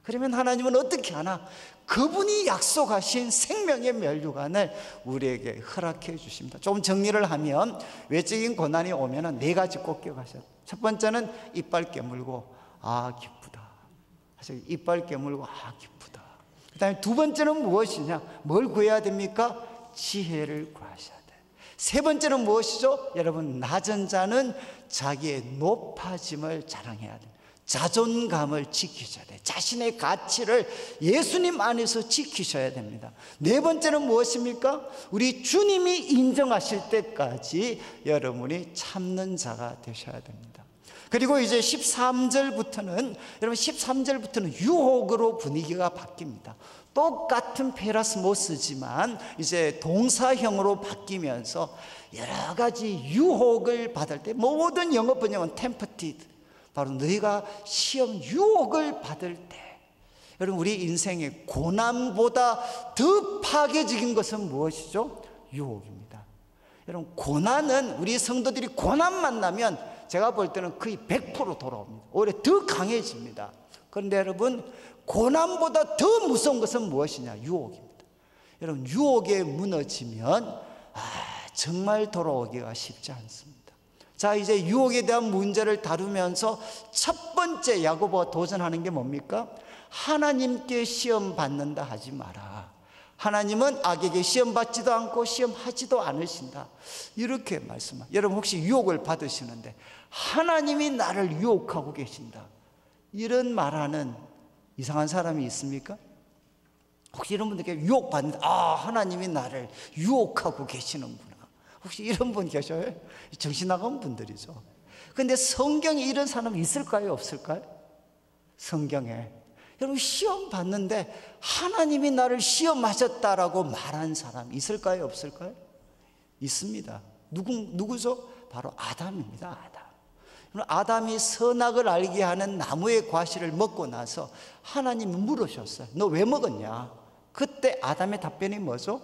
그러면 하나님은 어떻게 하나? 그분이 약속하신 생명의 면류관을 우리에게 허락해 주십니다. 좀 정리를 하면 외적인 고난이 오면 네 가지 꼭 기억하셔야 돼요. 첫 번째는 이빨 깨물고 아 기쁘다. 이빨 깨물고 아 기쁘다. 그 다음에 두 번째는 무엇이냐? 뭘 구해야 됩니까? 지혜를 구하셔야 돼요. 세 번째는 무엇이죠? 여러분, 낮은 자는 자기의 높아짐을 자랑해야 돼요. 자존감을 지키셔야 돼요. 자신의 가치를 예수님 안에서 지키셔야 됩니다. 네 번째는 무엇입니까? 우리 주님이 인정하실 때까지 여러분이 참는 자가 되셔야 됩니다. 그리고 이제 13절부터는 여러분 13절부터는 유혹으로 분위기가 바뀝니다. 똑같은 페라스모스지만 이제 동사형으로 바뀌면서 여러 가지 유혹을 받을 때 모든 영어 번역은 tempted, 바로 너희가 시험 유혹을 받을 때 여러분 우리 인생의 고난보다 더 파괴적인 것은 무엇이죠? 유혹입니다. 여러분 고난은 우리 성도들이 고난 만나면 제가 볼 때는 거의 100% 돌아옵니다. 오히려 더 강해집니다. 그런데 여러분 고난보다 더 무서운 것은 무엇이냐? 유혹입니다. 여러분 유혹에 무너지면 정말 돌아오기가 쉽지 않습니다. 자, 이제 유혹에 대한 문제를 다루면서 첫 번째 야고보가 도전하는 게 뭡니까? 하나님께 시험 받는다 하지 마라. 하나님은 악에게 시험 받지도 않고 시험하지도 않으신다. 이렇게 말씀합니다. 여러분 혹시 유혹을 받으시는데 하나님이 나를 유혹하고 계신다, 이런 말하는 이상한 사람이 있습니까? 혹시 이런 분들께 유혹받는다, 하나님이 나를 유혹하고 계시는구나, 혹시 이런 분 계셔요? 정신 나간 분들이죠. 그런데 성경에 이런 사람이 있을까요? 없을까요? 성경에 여러분 시험 받는데 하나님이 나를 시험하셨다라고 말한 사람 있을까요? 없을까요? 있습니다. 누구죠? 바로 아담입니다. 아담. 아담이 선악을 알게 하는 나무의 과실을 먹고 나서 하나님이 물으셨어요. 너 왜 먹었냐? 그때 아담의 답변이 뭐죠?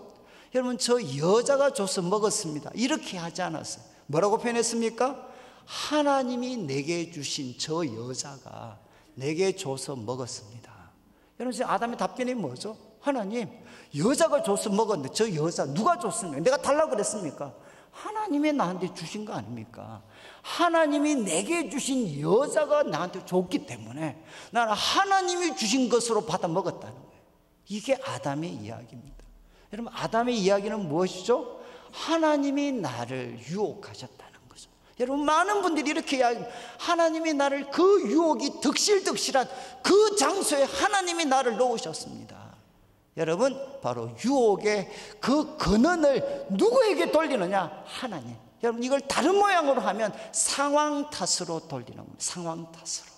여러분 저 여자가 줘서 먹었습니다, 이렇게 하지 않았어요. 뭐라고 표현했습니까? 하나님이 내게 주신 저 여자가 내게 줘서 먹었습니다. 여러분 지금 아담의 답변이 뭐죠? 하나님, 여자가 줘서 먹었는데 저 여자 누가 줬습니까? 내가 달라고 그랬습니까? 하나님이 나한테 주신 거 아닙니까? 하나님이 내게 주신 여자가 나한테 줬기 때문에 나는 하나님이 주신 것으로 받아 먹었다는 거예요. 이게 아담의 이야기입니다. 여러분 아담의 이야기는 무엇이죠? 하나님이 나를 유혹하셨다는 거죠. 여러분 많은 분들이 이렇게 이야기합니다. 하나님이 나를 그 유혹이 득실득실한 그 장소에 하나님이 나를 놓으셨습니다. 여러분 바로 유혹의 그 근원을 누구에게 돌리느냐? 하나님. 여러분 이걸 다른 모양으로 하면 상황 탓으로 돌리는 겁니다. 상황 탓으로.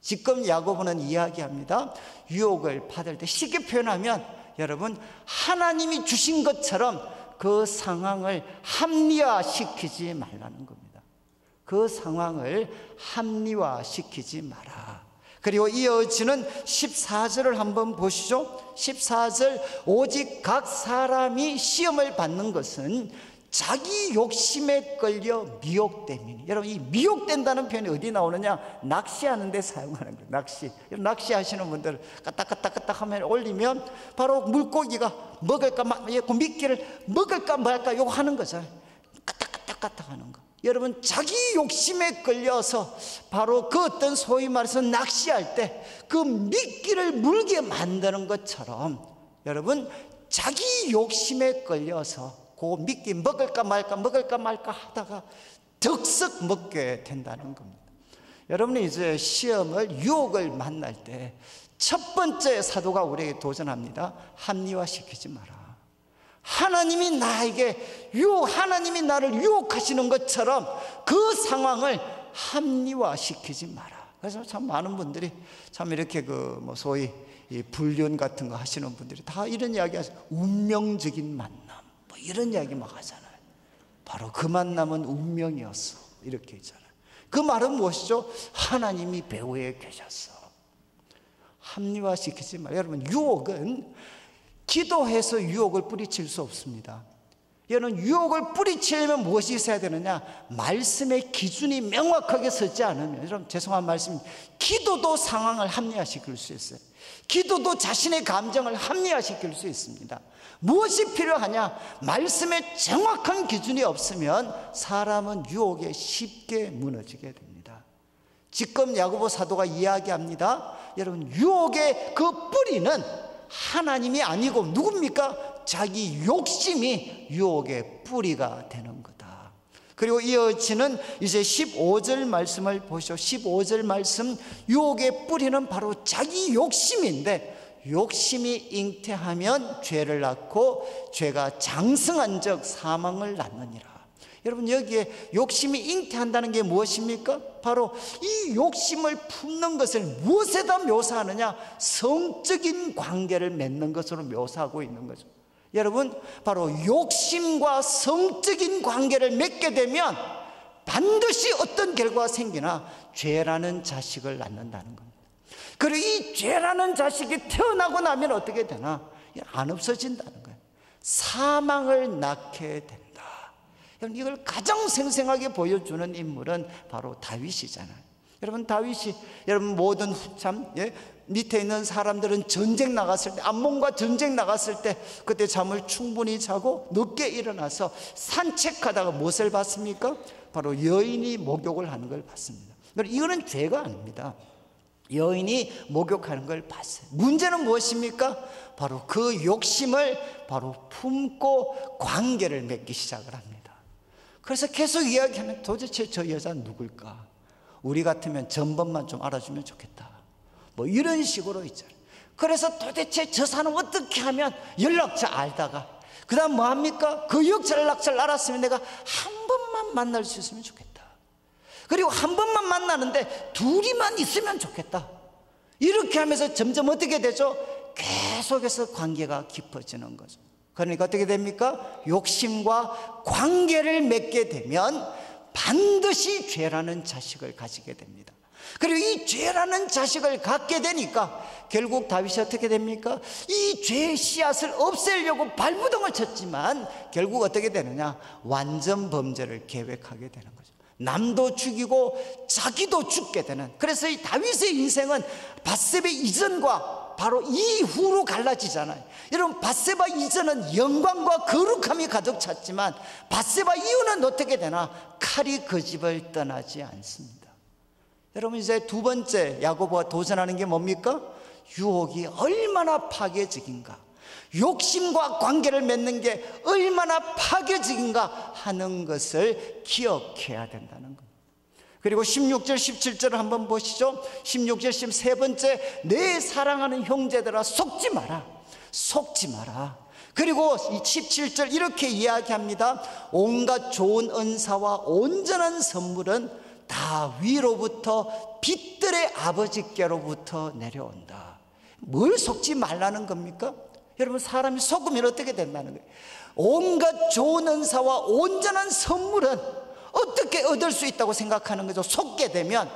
지금 야고보는 이야기합니다. 유혹을 받을 때 쉽게 표현하면 여러분 하나님이 주신 것처럼 그 상황을 합리화시키지 말라는 겁니다. 그 상황을 합리화시키지 마라. 그리고 이어지는 14절을 한번 보시죠. 14절, 오직 각 사람이 시험을 받는 것은 자기 욕심에 끌려 미혹됨이니. 여러분 이 미혹된다는 표현이 어디 나오느냐? 낚시하는 데 사용하는 거예요. 낚시하시는 분들 까딱까딱 하면 올리면 바로 물고기가 먹을까 미끼를 먹을까 말까 요거 하는 거죠. 까딱까딱 하는 거. 여러분 자기 욕심에 끌려서 바로 그 어떤 소위 말해서 낚시할 때 그 미끼를 물게 만드는 것처럼 여러분 자기 욕심에 끌려서 그 미끼 먹을까 말까 하다가 득석 먹게 된다는 겁니다. 여러분이 이제 시험을 유혹을 만날 때 첫 번째 사도가 우리에게 도전합니다. 합리화시키지 마라. 하나님이 하나님이 나를 유혹하시는 것처럼 그 상황을 합리화시키지 마라. 그래서 참 많은 분들이 참 이렇게 소위 이 불륜 같은 거 하시는 분들이 다 이런 이야기 하세요. 운명적인 만남. 이런 이야기 막 하잖아요. 바로 그 만남은 운명이었어. 이렇게 있잖아요. 그 말은 무엇이죠? 하나님이 배후에 계셨어. 합리화시키지 마. 여러분 유혹은 기도해서 유혹을 뿌리칠 수 없습니다. 이거는 유혹을 뿌리치려면 무엇이 있어야 되느냐? 말씀의 기준이 명확하게 서지 않으면, 여러분 죄송한 말씀, 기도도 상황을 합리화시킬 수 있어요. 기도도 자신의 감정을 합리화시킬 수 있습니다. 무엇이 필요하냐? 말씀의 정확한 기준이 없으면 사람은 유혹에 쉽게 무너지게 됩니다. 지금 야고보 사도가 이야기합니다. 여러분, 유혹의 그 뿌리는 하나님이 아니고 누굽니까? 자기 욕심이 유혹의 뿌리가 되는 거다. 그리고 이어지는 이제 15절 말씀을 보시죠. 15절 말씀, 유혹의 뿌리는 바로 자기 욕심인데, 욕심이 잉태하면 죄를 낳고 죄가 장성한즉 사망을 낳느니라. 여러분, 여기에 욕심이 잉태한다는 게 무엇입니까? 바로 이 욕심을 품는 것을 무엇에다 묘사하느냐? 성적인 관계를 맺는 것으로 묘사하고 있는 거죠. 여러분, 바로 욕심과 성적인 관계를 맺게 되면 반드시 어떤 결과가 생기나 죄라는 자식을 낳는다는 겁니다. 그리고 이 죄라는 자식이 태어나고 나면 어떻게 되나? 안 없어진다는 거예요. 사망을 낳게 된다. 이걸 가장 생생하게 보여주는 인물은 바로 다윗이잖아요. 여러분, 다윗이, 여러분 모든 후참, 밑에 있는 사람들은 전쟁 나갔을 때, 암몬과 전쟁 나갔을 때 그때 잠을 충분히 자고 늦게 일어나서 산책하다가 무엇을 봤습니까? 바로 여인이 목욕을 하는 걸 봤습니다. 이거는 죄가 아닙니다. 여인이 목욕하는 걸 봤어요. 문제는 무엇입니까? 바로 그 욕심을 바로 품고 관계를 맺기 시작을 합니다. 그래서 계속 이야기하면 도대체 저 여자는 누굴까? 우리 같으면 전번만 좀 알아주면 좋겠다. 뭐 이런 식으로 있잖아요. 그래서 도대체 저 사람 어떻게 하면 연락처 알다가 그 다음 뭐합니까? 그 연락처를 알았으면 내가 한 번만 만날 수 있으면 좋겠다. 그리고 한 번만 만나는데 둘이만 있으면 좋겠다. 이렇게 하면서 점점 어떻게 되죠? 계속해서 관계가 깊어지는 거죠. 그러니까 어떻게 됩니까? 욕심과 관계를 맺게 되면 반드시 죄라는 자식을 가지게 됩니다. 그리고 이 죄라는 자식을 갖게 되니까 결국 다윗이 어떻게 됩니까? 이 죄의 씨앗을 없애려고 발부동을 쳤지만 결국 어떻게 되느냐? 완전 범죄를 계획하게 되는 거죠. 남도 죽이고 자기도 죽게 되는. 그래서 이 다윗의 인생은 밧세바 이전과 바로 이후로 갈라지잖아요. 여러분, 밧세바 이전은 영광과 거룩함이 가득 찼지만 밧세바 이후는 어떻게 되나? 칼이 그 집을 떠나지 않습니다. 여러분, 이제 두 번째 야고보가 도전하는 게 뭡니까? 유혹이 얼마나 파괴적인가, 욕심과 관계를 맺는 게 얼마나 파괴적인가 하는 것을 기억해야 된다는 겁니다. 그리고 16절 17절을 한번 보시죠. 16절 13번째, 내 사랑하는 형제들아 속지 마라, 속지 마라. 그리고 17절 이렇게 이야기합니다. 온갖 좋은 은사와 온전한 선물은 다 위로부터 빛들의 아버지께로부터 내려온다. 뭘 속지 말라는 겁니까? 여러분, 사람이 속으면 어떻게 된다는 거예요? 온갖 좋은 은사와 온전한 선물은 어떻게 얻을 수 있다고 생각하는 거죠? 속게 되면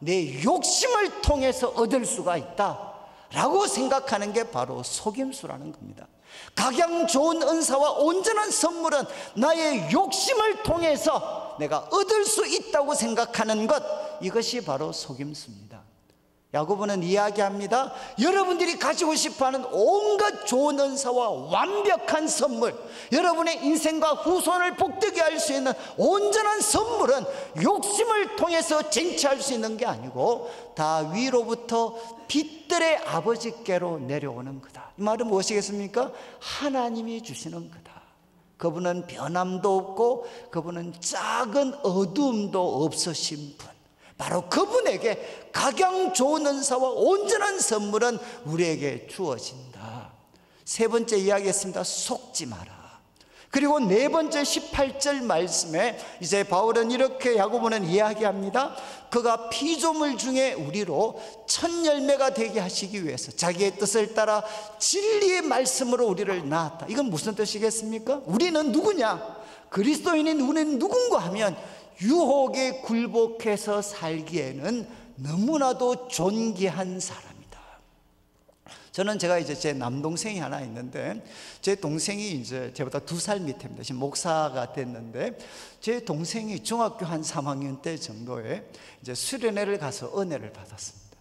내 욕심을 통해서 얻을 수가 있다 라고 생각하는 게 바로 속임수라는 겁니다. 각양 좋은 은사와 온전한 선물은 나의 욕심을 통해서 내가 얻을 수 있다고 생각하는 것, 이것이 바로 속임수입니다. 야고보는 이야기합니다. 여러분들이 가지고 싶어하는 온갖 좋은 은사와 완벽한 선물, 여러분의 인생과 후손을 복되게 할 수 있는 온전한 선물은 욕심을 통해서 쟁취할 수 있는 게 아니고 다 위로부터 빛들의 아버지께로 내려오는 거다. 이 말은 무엇이겠습니까? 하나님이 주시는 거다. 그분은 변함도 없고 그분은 작은 어두움도 없으신 분, 바로 그분에게 각양 좋은 은사와 온전한 선물은 우리에게 주어진다. 세 번째 이야기했습니다. 속지 마라. 그리고 네 번째 18절 말씀에 이제 바울은 이렇게 야고보는 이야기합니다. 그가 피조물 중에 우리로 첫 열매가 되게 하시기 위해서 자기의 뜻을 따라 진리의 말씀으로 우리를 낳았다. 이건 무슨 뜻이겠습니까? 우리는 누구냐? 그리스도인인 우리는 누군가 하면 유혹에 굴복해서 살기에는 너무나도 존귀한 사람이다. 제가 이제 제 남동생이 하나 있는데, 제 동생이 이제 저보다 2살 밑입니다. 지금 목사가 됐는데, 제 동생이 중학교 한 3학년 때 정도에 이제 수련회를 가서 은혜를 받았습니다.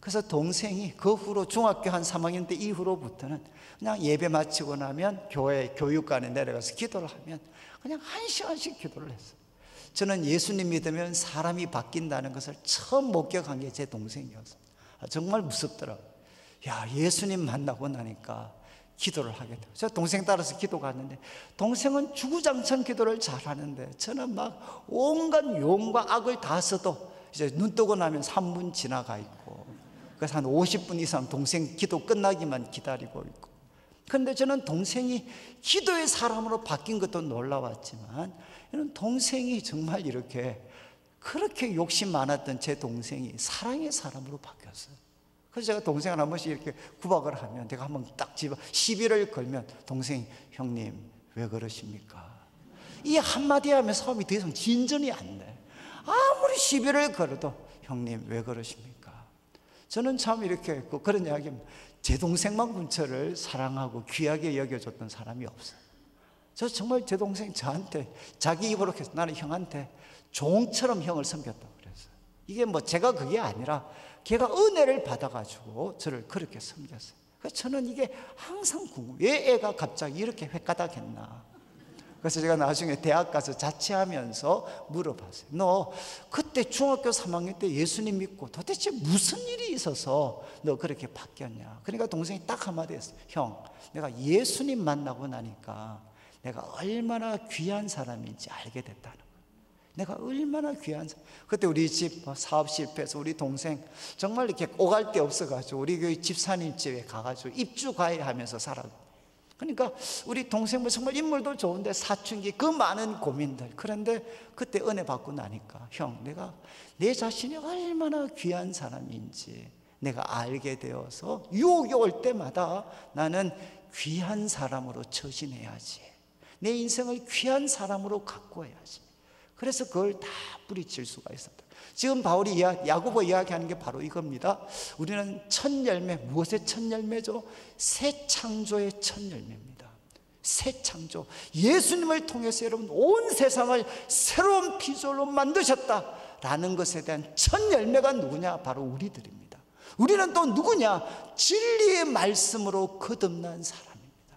그래서 동생이 그 후로 중학교 한 3학년 때 이후로부터는 그냥 예배 마치고 나면 교회 교육관에 내려가서 기도를 하면 그냥 1시간씩 기도를 했어요. 저는 예수님 믿으면 사람이 바뀐다는 것을 처음 목격한 게 제 동생이었어요. 정말 무섭더라고요. 야, 예수님 만나고 나니까 기도를 하게 돼요. 제가 동생 따라서 기도 갔는데, 동생은 주구장창 기도를 잘하는데 저는 막 온갖 용과 악을 다 써도 이제 눈 뜨고 나면 3분 지나가 있고, 그래서 한 50분 이상 동생 기도 끝나기만 기다리고 있고. 그런데 저는 동생이 기도의 사람으로 바뀐 것도 놀라웠지만, 이런 동생이 정말 그렇게 욕심 많았던 제 동생이 사랑의 사람으로 바뀌었어요. 그래서 제가 동생을 한 번씩 이렇게 구박을 하면, 내가 한번 딱 집어 시비를 걸면 동생이, 형님 왜 그러십니까? 이 한마디 하면 싸움이 더 이상 진전이 안 돼. 아무리 시비를 걸어도 형님 왜 그러십니까? 저는 참 그런 이야기입니다. 제 동생만큼 저를 사랑하고 귀하게 여겨줬던 사람이 없어요. 저 정말 제 동생이 저한테 자기 입으로 해서 나는 형한테 종처럼 형을 섬겼다고 그랬어요. 이게 제가 그게 아니라 걔가 은혜를 받아가지고 저를 그렇게 섬겼어요. 그래서 저는 이게 항상 왜 애가 갑자기 이렇게 획가닥했나. 그래서 제가 나중에 대학 가서 자취하면서 물어봤어요. 너 그때 중학교 3학년 때 예수님 믿고 도대체 무슨 일이 있어서 너 그렇게 바뀌었냐. 그러니까 동생이 딱 한마디 했어요. 형, 내가 예수님 만나고 나니까 내가 얼마나 귀한 사람인지 알게 됐다는 거예요. 내가 얼마나 귀한 사람. 그때 우리 집 사업 실패해서 우리 동생 정말 이렇게 오갈 데 없어가지고 우리 교회 집사님 집에 가가지고 입주가해 하면서 살아요. 그러니까 우리 동생은 정말 인물도 좋은데 사춘기 그 많은 고민들. 그런데 그때 은혜 받고 나니까, 형, 내가 내 자신이 얼마나 귀한 사람인지 내가 알게 되어서 유혹이 올 때마다 나는 귀한 사람으로 처신해야지, 내 인생을 귀한 사람으로 가꿔야지. 그래서 그걸 다 뿌리칠 수가 있었다. 지금 바울이 야고보 이야기하는 게 바로 이겁니다. 우리는 첫 열매, 무엇의 첫 열매죠? 새 창조의 첫 열매입니다. 새 창조, 예수님을 통해서 여러분 온 세상을 새로운 비주얼로 만드셨다라는 것에 대한 첫 열매가 누구냐? 바로 우리들입니다. 우리는 또 누구냐? 진리의 말씀으로 거듭난 사람입니다.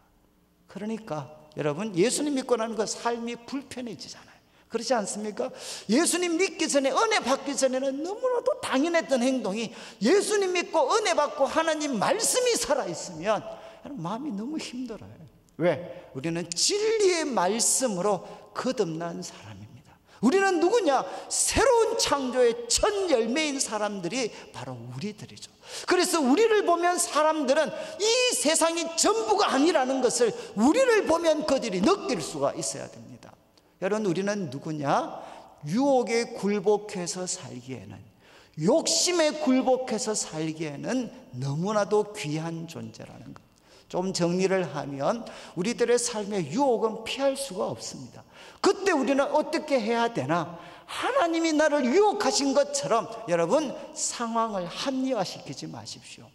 그러니까 여러분, 예수님 믿고 나는 그 삶이 불편해지잖아요. 그렇지 않습니까? 예수님 믿기 전에, 은혜 받기 전에는 너무나도 당연했던 행동이 예수님 믿고 은혜 받고 하나님 말씀이 살아있으면 마음이 너무 힘들어요. 왜? 우리는 진리의 말씀으로 거듭난 사람입니다. 우리는 누구냐? 새로운 창조의 첫 열매인 사람들이 바로 우리들이죠. 그래서 우리를 보면 사람들은 이 세상이 전부가 아니라는 것을 우리를 보면 그들이 느낄 수가 있어야 됩니다. 여러분, 우리는 누구냐? 유혹에 굴복해서 살기에는, 욕심에 굴복해서 살기에는 너무나도 귀한 존재라는 것. 좀 정리를 하면 우리들의 삶의 유혹은 피할 수가 없습니다. 그때 우리는 어떻게 해야 되나? 하나님이 나를 유혹하신 것처럼 여러분 상황을 합리화시키지 마십시오.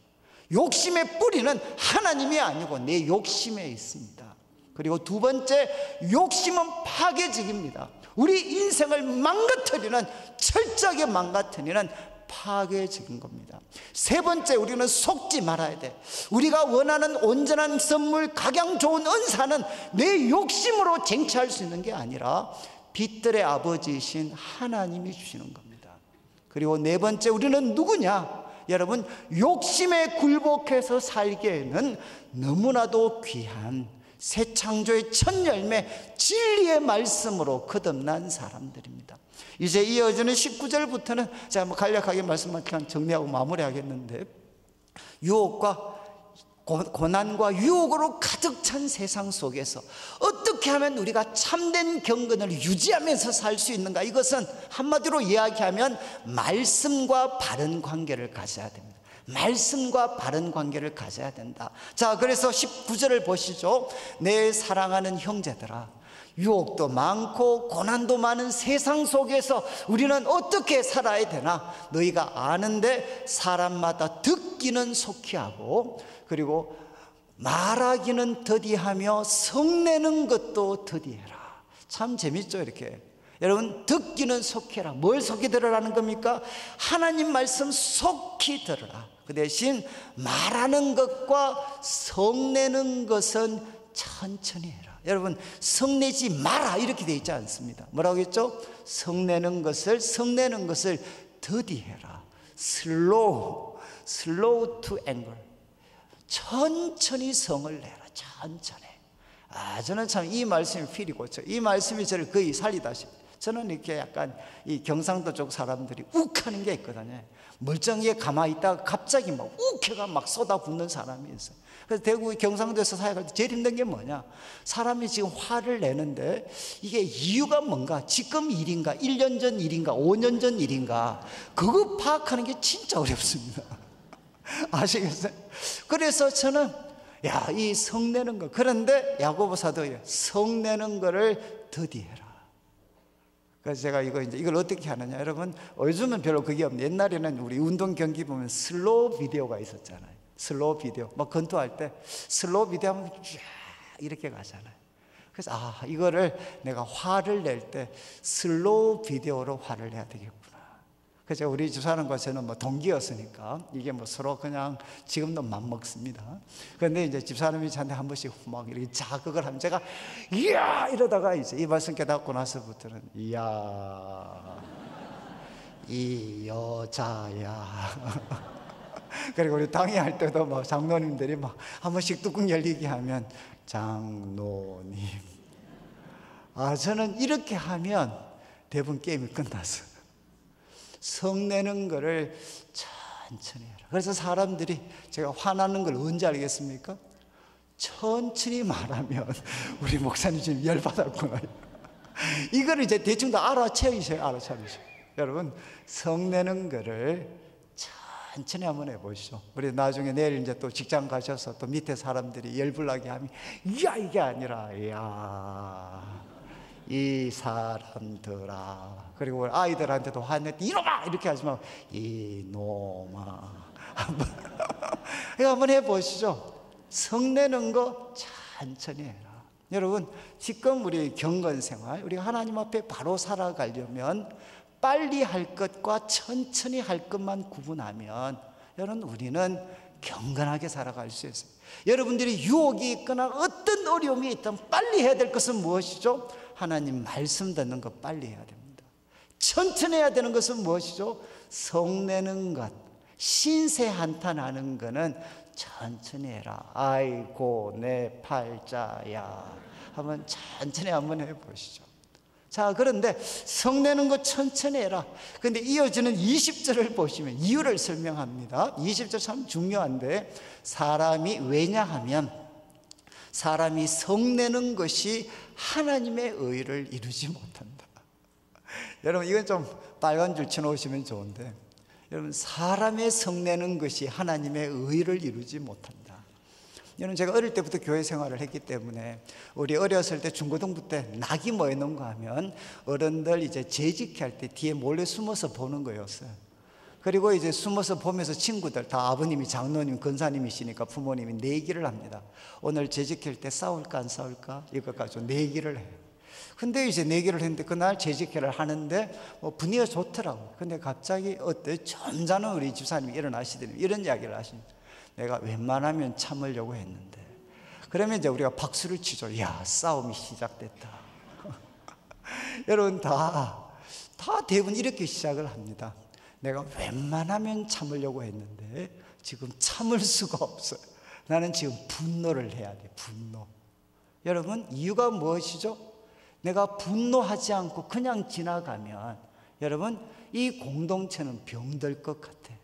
욕심의 뿌리는 하나님이 아니고 내 욕심에 있습니다. 그리고 두 번째, 욕심은 파괴적입니다. 우리 인생을 망가뜨리는, 철저하게 망가뜨리는 파괴적인 겁니다. 세 번째, 우리는 속지 말아야 돼. 우리가 원하는 온전한 선물, 각양 좋은 은사는 내 욕심으로 쟁취할 수 있는 게 아니라 빛들의 아버지이신 하나님이 주시는 겁니다. 그리고 네 번째, 우리는 누구냐? 여러분, 욕심에 굴복해서 살기에는 너무나도 귀한 새 창조의 첫 열매, 진리의 말씀으로 거듭난 사람들입니다. 이제 이어지는 19절부터는 제가 간략하게 말씀만 정리하고 마무리하겠는데, 유혹과 고난과 유혹으로 가득 찬 세상 속에서 어떻게 하면 우리가 참된 경건을 유지하면서 살 수 있는가? 이것은 한마디로 이야기하면 말씀과 바른 관계를 가져야 됩니다. 말씀과 바른 관계를 가져야 된다. 자, 그래서 19절을 보시죠. 내 사랑하는 형제들아, 유혹도 많고 고난도 많은 세상 속에서 우리는 어떻게 살아야 되나? 너희가 아는데 사람마다 듣기는 속히 하고, 그리고 말하기는 더디하며 성내는 것도 더디해라. 참 재밌죠, 이렇게. 여러분, 듣기는 속히 해라. 뭘 속히 들으라는 겁니까? 하나님 말씀 속히 들으라. 그 대신 말하는 것과 성내는 것은 천천히 해라. 여러분, 성내지 마라 이렇게 되어 있지 않습니다. 뭐라고 했죠? 성내는 것을 더디해라. slow to anger. 천천히 성을 내라. 천천히. 저는 참 이 말씀이 필이 고쳐. 이 말씀이 저를 거의 살리다시피. 저는 이렇게 약간 이 경상도 쪽 사람들이 욱하는 게 있거든요. 멀쩡하게 가만히 있다가 갑자기 막 욱해가 막 쏟아붓는 사람이 있어요. 그래서 대구 경상도에서 사역할 때 제일 힘든 게 뭐냐? 사람이 지금 화를 내는데 이게 이유가 뭔가? 지금 일인가? 1년 전 일인가? 5년 전 일인가? 그거 파악하는 게 진짜 어렵습니다. 아시겠어요? 그래서 저는 이 성내는 거. 그런데 야고보 사도에 성내는 거를 더디해라. 그래서 제가 이걸 어떻게 하느냐? 여러분, 요즘은 별로 그게 없는데 옛날에는 우리 운동 경기 보면 슬로우 비디오가 있었잖아요. 슬로우 비디오. 막 권투할 때 슬로우 비디오 하면 쫙 이렇게 가잖아요. 그래서 이거를 내가 화를 낼 때 슬로우 비디오로 화를 내야 되겠구나. 그래서 우리 집사람과 저는 동기였으니까 이게 서로 그냥 지금도 맘먹습니다. 그런데 이제 집사람이 저한테 한 번씩 막 이렇게 자극을 하면 제가 이야 이러다가 이제 이 말씀 깨닫고 나서부터는 이야 이 여자야. 그리고 우리 당회할 때도 장로님들이 한 번씩 뚜껑 열리게 하면 장로님. 저는 이렇게 하면 대부분 게임이 끝났어요. 성내는 거를 천천히 해라. 그래서 사람들이 제가 화나는 걸 언제 알겠습니까? 천천히 말하면 우리 목사님 지금 열받았구나. 이거를 이제 대충 다 알아채우셔요. 여러분, 성내는 거를 천천히 한번 해보시죠. 우리 나중에 내일 이제 또 직장 가셔서 또 밑에 사람들이 열불나게 하면 이게 아니라 이 사람들아. 그리고 아이들한테도 화낼 때 이놈아 이렇게 하지 말고 이놈아. 한번 해보시죠. 성내는 거 천천히 해라. 여러분, 지금 우리 경건생활, 우리 하나님 앞에 바로 살아가려면 빨리 할 것과 천천히 할 것만 구분하면 여러분, 우리는 경건하게 살아갈 수 있어요. 여러분들이 유혹이 있거나 어떤 어려움이 있든 빨리 해야 될 것은 무엇이죠? 하나님 말씀 듣는 거 빨리 해야 됩니다. 천천히 해야 되는 것은 무엇이죠? 성내는 것, 신세 한탄하는 거는 천천히 해라. 아이고 내 팔자야. 한번 천천히 한번 해보시죠. 자, 그런데 성내는 거 천천히 해라. 그런데 이어지는 20절을 보시면 이유를 설명합니다. 20절 참 중요한데, 왜냐하면 사람이 성내는 것이 하나님의 의를 이루지 못한다. 여러분, 이건 좀 빨간 줄 쳐놓으시면 좋은데, 여러분, 사람의 성내는 것이 하나님의 의를 이루지 못한다. 여러분, 제가 어릴 때부터 교회 생활을 했기 때문에 우리 어렸을 때 중고등부 때 낙이 모여놓은가 하면 어른들 이제 재직할 때 뒤에 몰래 숨어서 보는 거였어요. 그리고 이제 숨어서 보면서 친구들 다 아버님이 장로님, 권사님이시니까 부모님이 내기를 합니다. 오늘 재직할 때 싸울까 안 싸울까? 이거 가지고 내기를 해요. 근데 이제 내기를 했는데 그날 재직회를 하는데 분위기가 좋더라고요. 근데 갑자기 점잖은 우리 집사님이 일어나시더니 이런 이야기를 하십니다. 내가 웬만하면 참으려고 했는데. 그러면 이제 우리가 박수를 치죠. 싸움이 시작됐다. 여러분, 다 대부분 이렇게 시작을 합니다. 내가 웬만하면 참으려고 했는데 지금 참을 수가 없어요. 나는 지금 분노를 해야 돼. 분노. 여러분, 이유가 무엇이죠? 내가 분노하지 않고 그냥 지나가면 여러분, 이 공동체는 병들 것 같아.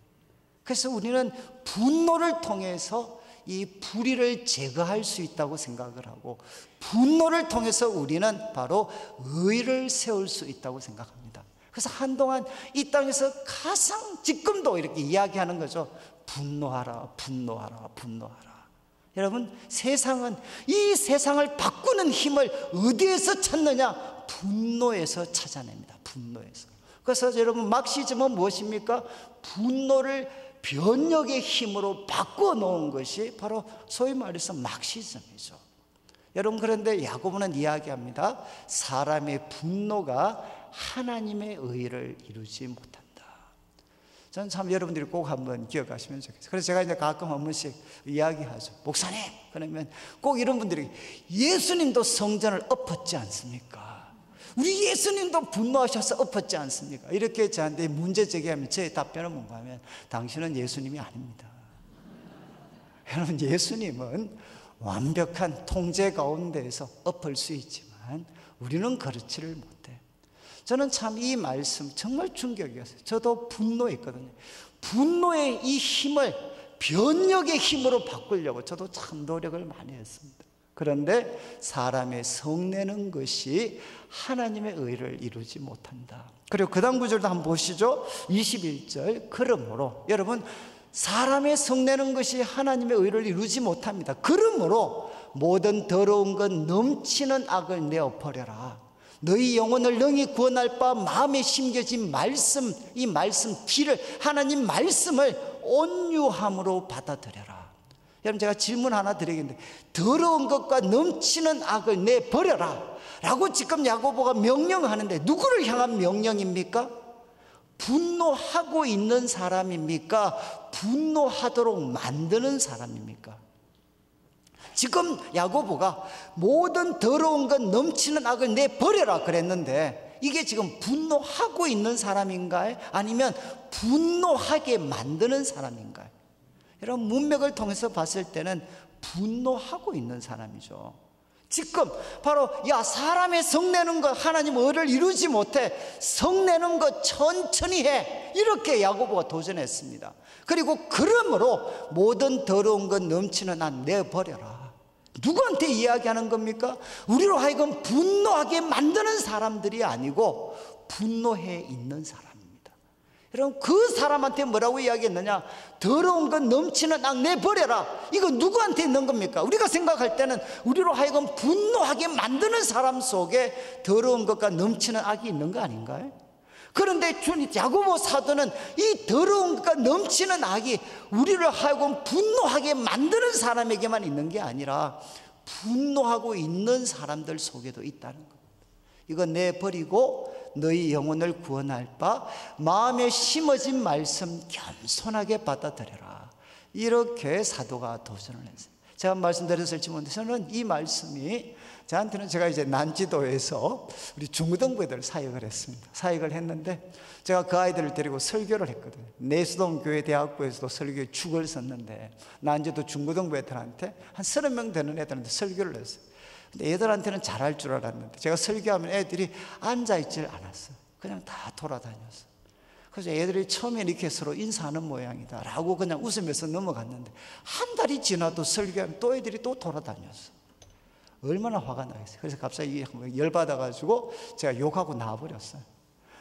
그래서 우리는 분노를 통해서 이 불의를 제거할 수 있다고 생각을 하고, 분노를 통해서 우리는 바로 의를 세울 수 있다고 생각합니다. 그래서 한동안 이 땅에서 가장 지금도 이렇게 이야기하는 거죠. 분노하라, 분노하라, 분노하라. 여러분, 세상은 이 세상을 바꾸는 힘을 어디에서 찾느냐? 분노에서 찾아냅니다. 분노에서. 그래서 여러분, 막시즘은 무엇입니까? 분노를 변혁의 힘으로 바꿔 놓은 것이 바로 소위 말해서 막시즘이죠. 여러분, 그런데 야고보는 이야기합니다. 사람의 분노가 하나님의 의를 이루지 못한다. 저는 참 여러분들이 꼭 한번 기억하시면 좋겠어요. 그래서 제가 이제 가끔 한 번씩 이야기하죠. 목사님, 그러면 꼭 이런 분들이, 예수님도 성전을 엎었지 않습니까? 우리 예수님도 분노하셔서 엎었지 않습니까? 이렇게 저한테 문제 제기하면 제 답변은 뭔가 하면, 당신은 예수님이 아닙니다. 여러분, 예수님은 완벽한 통제 가운데에서 엎을 수 있지만 우리는 그렇지를 못해. 저는 참 이 말씀 정말 충격이었어요. 저도 분노했거든요. 분노의 이 힘을 변혁의 힘으로 바꾸려고 저도 참 노력을 많이 했습니다. 그런데 사람의 성내는 것이 하나님의 의를 이루지 못한다. 그리고 그 다음 구절도 한번 보시죠. 21절. 그러므로, 여러분, 사람의 성내는 것이 하나님의 의를 이루지 못합니다. 그러므로 모든 더러운 것 넘치는 악을 내어버려라. 너희 영혼을 능히 구원할 바 마음에 심겨진 말씀, 이 말씀 길을, 하나님 말씀을 온유함으로 받아들여라. 여러분, 제가 질문 하나 드리겠는데, 더러운 것과 넘치는 악을 내버려라 라고 지금 야고보가 명령하는데, 누구를 향한 명령입니까? 분노하고 있는 사람입니까? 분노하도록 만드는 사람입니까? 지금 야고보가 모든 더러운 것 넘치는 악을 내버려라 그랬는데, 이게 지금 분노하고 있는 사람인가요? 아니면 분노하게 만드는 사람인가요? 여러분, 문맥을 통해서 봤을 때는 분노하고 있는 사람이죠. 지금 바로, 야, 사람의 성내는 것 하나님 의를 이루지 못해, 성내는 것 천천히 해, 이렇게 야고보가 도전했습니다. 그리고 그러므로 모든 더러운 것 넘치는 안 내버려라. 누구한테 이야기하는 겁니까? 우리로 하여금 분노하게 만드는 사람들이 아니고 분노해 있는 사람입니다. 여러분, 그 사람한테 뭐라고 이야기했느냐? 더러운 것 넘치는 악 내버려라. 이거 누구한테 있는 겁니까? 우리가 생각할 때는 우리로 하여금 분노하게 만드는 사람 속에 더러운 것과 넘치는 악이 있는 거 아닌가요? 그런데 야고보 사도는 이 더러운 것과 넘치는 악이 우리를 하여금 분노하게 만드는 사람에게만 있는 게 아니라 분노하고 있는 사람들 속에도 있다는 겁니다. 이거 내버리고 너희 영혼을 구원할 바 마음에 심어진 말씀 겸손하게 받아들여라. 이렇게 사도가 도전을 했어요. 제가 말씀드렸을지 모르는데, 저는 이 말씀이 저한테는, 제가 이제 난지도에서 우리 중고등부 애들 사역을 했습니다. 사역을 했는데 제가 그 아이들을 데리고 설교를 했거든요. 내수동 교회 대학부에서도 설교에 축을 썼는데, 난지도 중고등부 애들한테 한 30명 되는 애들한테 설교를 했어요. 근데 애들한테는 잘할 줄 알았는데, 제가 설교하면 애들이 앉아있질 않았어요. 그냥 다 돌아다녔어요. 그래서 애들이 처음에 이렇게 서로 인사하는 모양이다 라고 그냥 웃으면서 넘어갔는데, 한 달이 지나도 설교하면 또 애들이 또 돌아다녔어. 얼마나 화가 나겠어요. 그래서 갑자기 열받아가지고 제가 욕하고 나와버렸어요.